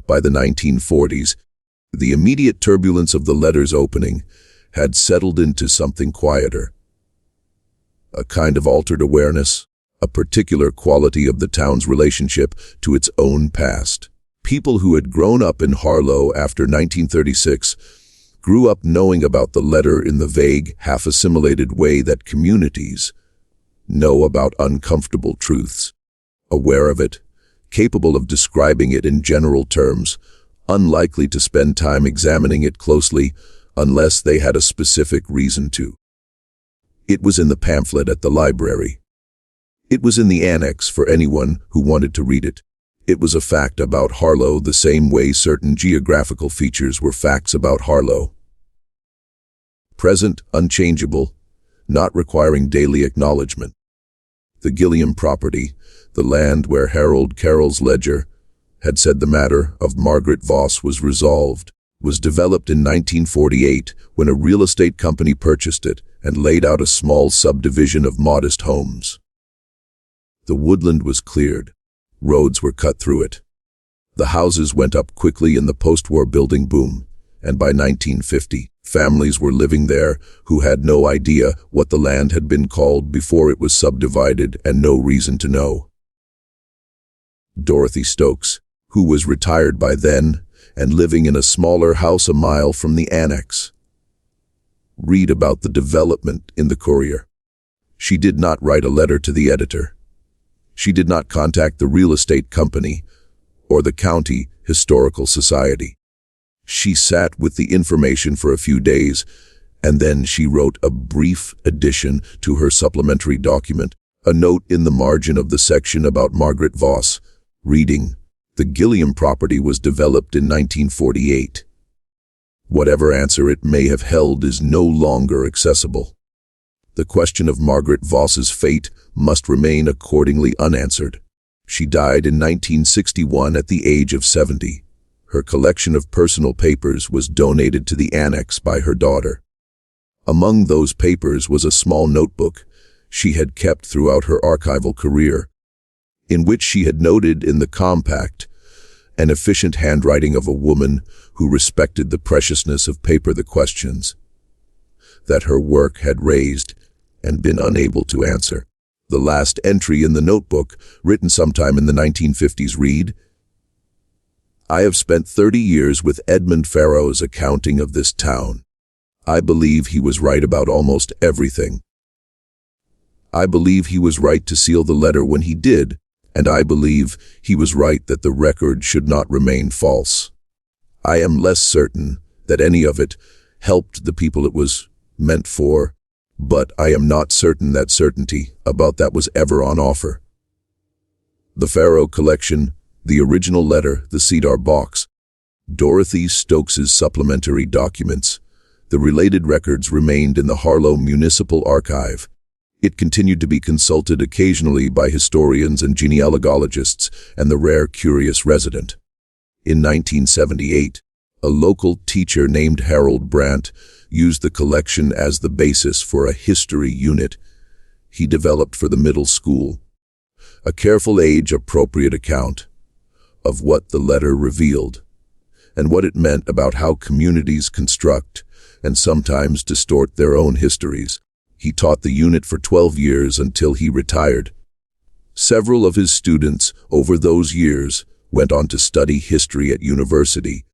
[SPEAKER 1] By the 1940s, the immediate turbulence of the letter's opening had settled into something quieter. A kind of altered awareness, a particular quality of the town's relationship to its own past. People who had grown up in Harlow after 1936 grew up knowing about the letter in the vague, half-assimilated way that communities know about uncomfortable truths, aware of it, capable of describing it in general terms, unlikely to spend time examining it closely unless they had a specific reason to. It was in the pamphlet at the library. It was in the annex for anyone who wanted to read it. It was a fact about Harlow the same way certain geographical features were facts about Harlow. Present, unchangeable, not requiring daily acknowledgement. The Gilliam property, the land where Harold Carroll's ledger had said the matter of Margaret Voss was resolved, was developed in 1948 when a real estate company purchased it and laid out a small subdivision of modest homes. The woodland was cleared. Roads were cut through it. The houses went up quickly in the post-war building boom, and by 1950, families were living there who had no idea what the land had been called before it was subdivided and no reason to know. Dorothy Stokes, who was retired by then and living in a smaller house a mile from the annex. Read about the development in the Courier. She did not write a letter to the editor. She did not contact the real estate company or the county historical society. She sat with the information for a few days, and then she wrote a brief addition to her supplementary document, a note in the margin of the section about Margaret Voss, reading, "The Gilliam property was developed in 1948. Whatever answer it may have held is no longer accessible. The question of Margaret Voss's fate must remain accordingly unanswered. She died in 1961 at the age of 70. Her collection of personal papers was donated to the annex by her daughter. Among those papers was a small notebook she had kept throughout her archival career, in which she had noted in the compact and efficient handwriting of a woman who respected the preciousness of paper the questions that her work had raised and been unable to answer. The last entry in the notebook, written sometime in the 1950s, read, "I have spent 30 years with Edmund Pharaoh's accounting of this town. I believe he was right about almost everything. I believe he was right to seal the letter when he did, and I believe he was right that the record should not remain false. I am less certain that any of it helped the people it was meant for, but I am not certain that certainty about that was ever on offer. The Pharaoh collection, the original letter, the cedar box, Dorothy Stokes's supplementary documents, the related records remained in the Harlow Municipal Archive. It continued to be consulted occasionally by historians and genealogists and the rare curious resident. In 1978, a local teacher named Harold Brandt used the collection as the basis for a history unit he developed for the middle school. A careful age-appropriate account of what the letter revealed and what it meant about how communities construct and sometimes distort their own histories. He taught the unit for 12 years until he retired. Several of his students over those years went on to study history at university,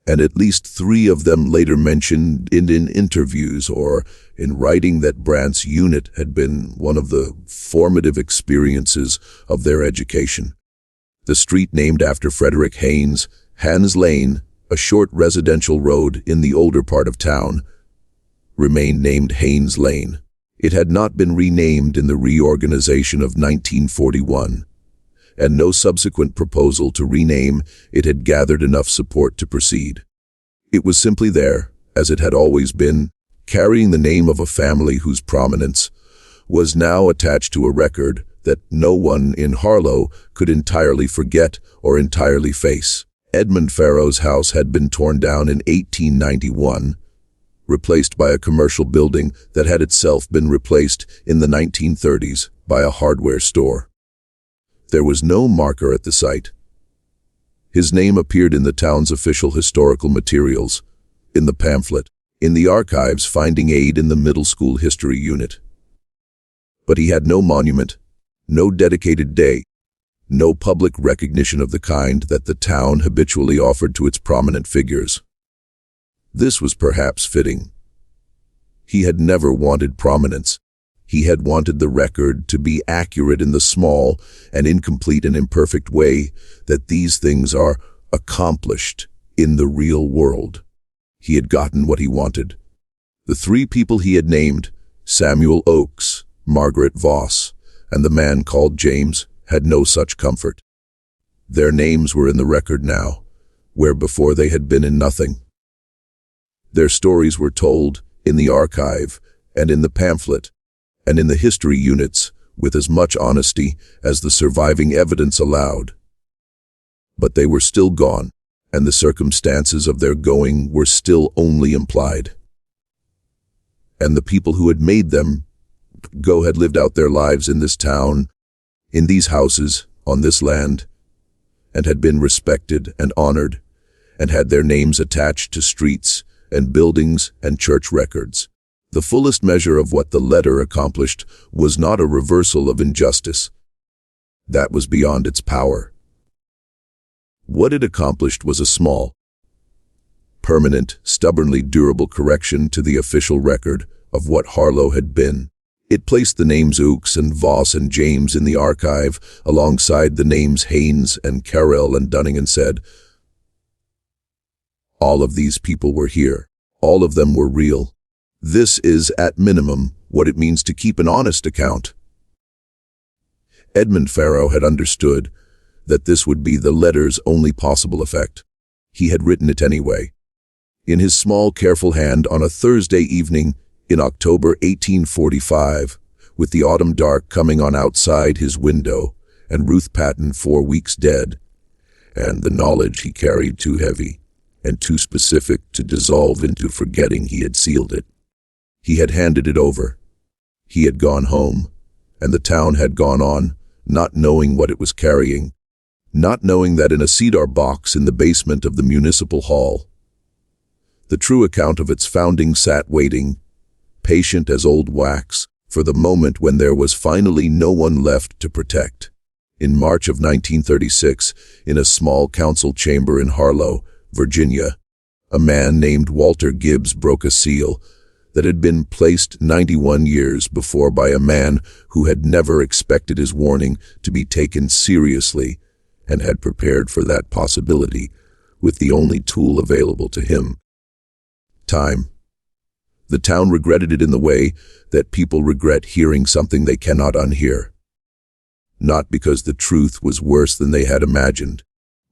[SPEAKER 1] and at least 3 of them later mentioned in interviews or in writing that Brandt's unit had been one of the formative experiences of their education. The street named after Frederick Haynes, Hans Lane, a short residential road in the older part of town, remained named Haynes Lane. It had not been renamed in the reorganization of 1941, and no subsequent proposal to rename it had gathered enough support to proceed. It was simply there, as it had always been, carrying the name of a family whose prominence was now attached to a record that no one in Harlow could entirely forget or entirely face. Edmund Pharaoh's house had been torn down in 1891, replaced by a commercial building that had itself been replaced in the 1930s by a hardware store. There was no marker at the site. His name appeared in the town's official historical materials, in the pamphlet, in the archives finding aid in the middle school history unit. But he had no monument, no dedicated day, no public recognition of the kind that the town habitually offered to its prominent figures. This was perhaps fitting. He had never wanted prominence. He had wanted the record to be accurate in the small and incomplete and imperfect way that these things are accomplished in the real world. He had gotten what he wanted. The 3 people he had named, Samuel Oakes, Margaret Voss, and the man called James, had no such comfort. Their names were in the record now, where before they had been in nothing. Their stories were told in the archive and in the pamphlet and in the history units with as much honesty as the surviving evidence allowed. But they were still gone, and the circumstances of their going were still only implied. And the people who had made them go had lived out their lives in this town, in these houses, on this land, and had been respected and honored, and had their names attached to streets and buildings and church records. The fullest measure of what the letter accomplished was not a reversal of injustice. That was beyond its power. What it accomplished was a small, permanent, stubbornly durable correction to the official record of what Harlow had been. It placed the names Oakes and Voss and James in the archive alongside the names Haynes and Carroll and Dunning and said, all of these people were here. All of them were real. This is, at minimum, what it means to keep an honest account. Edmund Pharaoh had understood that this would be the letter's only possible effect. He had written it anyway. In his small, careful hand on a Thursday evening in October 1845, with the autumn dark coming on outside his window, and Ruth Patton 4 weeks dead, and the knowledge he carried too heavy and too specific to dissolve into forgetting he had sealed it. He had handed it over. He had gone home, and the town had gone on, not knowing what it was carrying, not knowing that in a cedar box in the basement of the municipal hall, the true account of its founding sat waiting, patient as old wax, for the moment when there was finally no one left to protect. In March of 1936, in a small council chamber in Harlow, Virginia, a man named Walter Gibbs broke a seal that had been placed 91 years before by a man who had never expected his warning to be taken seriously and had prepared for that possibility with the only tool available to him: time. The town regretted it in the way that people regret hearing something they cannot unhear. Not because the truth was worse than they had imagined.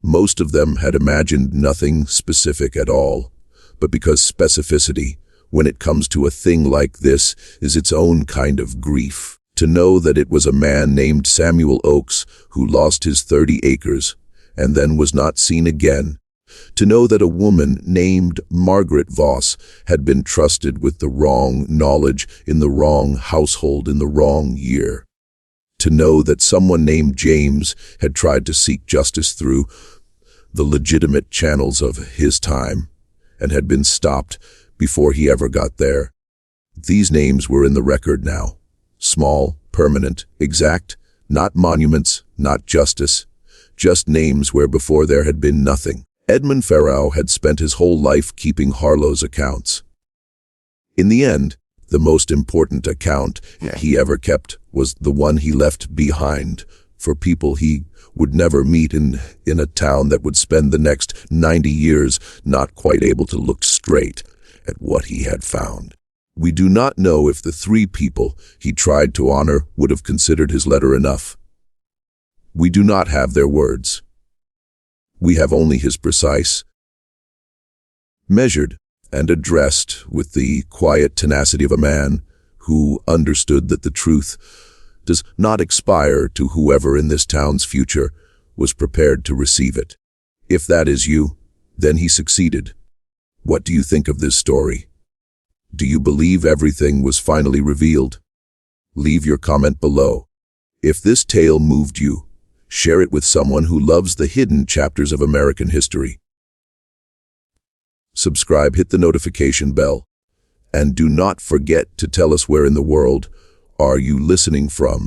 [SPEAKER 1] Most of them had imagined nothing specific at all, but because specificity, when it comes to a thing like this, is its own kind of grief. To know that it was a man named Samuel Oakes who lost his 30 acres and then was not seen again. To know that a woman named Margaret Voss had been trusted with the wrong knowledge in the wrong household in the wrong year. To know that someone named James had tried to seek justice through the legitimate channels of his time and had been stopped before he ever got there. These names were in the record now. Small, permanent, exact, not monuments, not justice, just names where before there had been nothing. Edmund Farrow had spent his whole life keeping Harlow's accounts. In the end, the most important account he ever kept was the one he left behind for people he would never meet in a town that would spend the next 90 years not quite able to look straight at what he had found. We do not know if the 3 people he tried to honor would have considered his letter enough. We do not have their words. We have only his precise, measured, and addressed with the quiet tenacity of a man who understood that the truth does not expire to whoever in this town's future was prepared to receive it. If that is you, then he succeeded. What do you think of this story? Do you believe everything was finally revealed? Leave your comment below. If this tale moved you, share it with someone who loves the hidden chapters of American history. Subscribe, hit the notification bell, and do not forget to tell us where in the world are you listening from.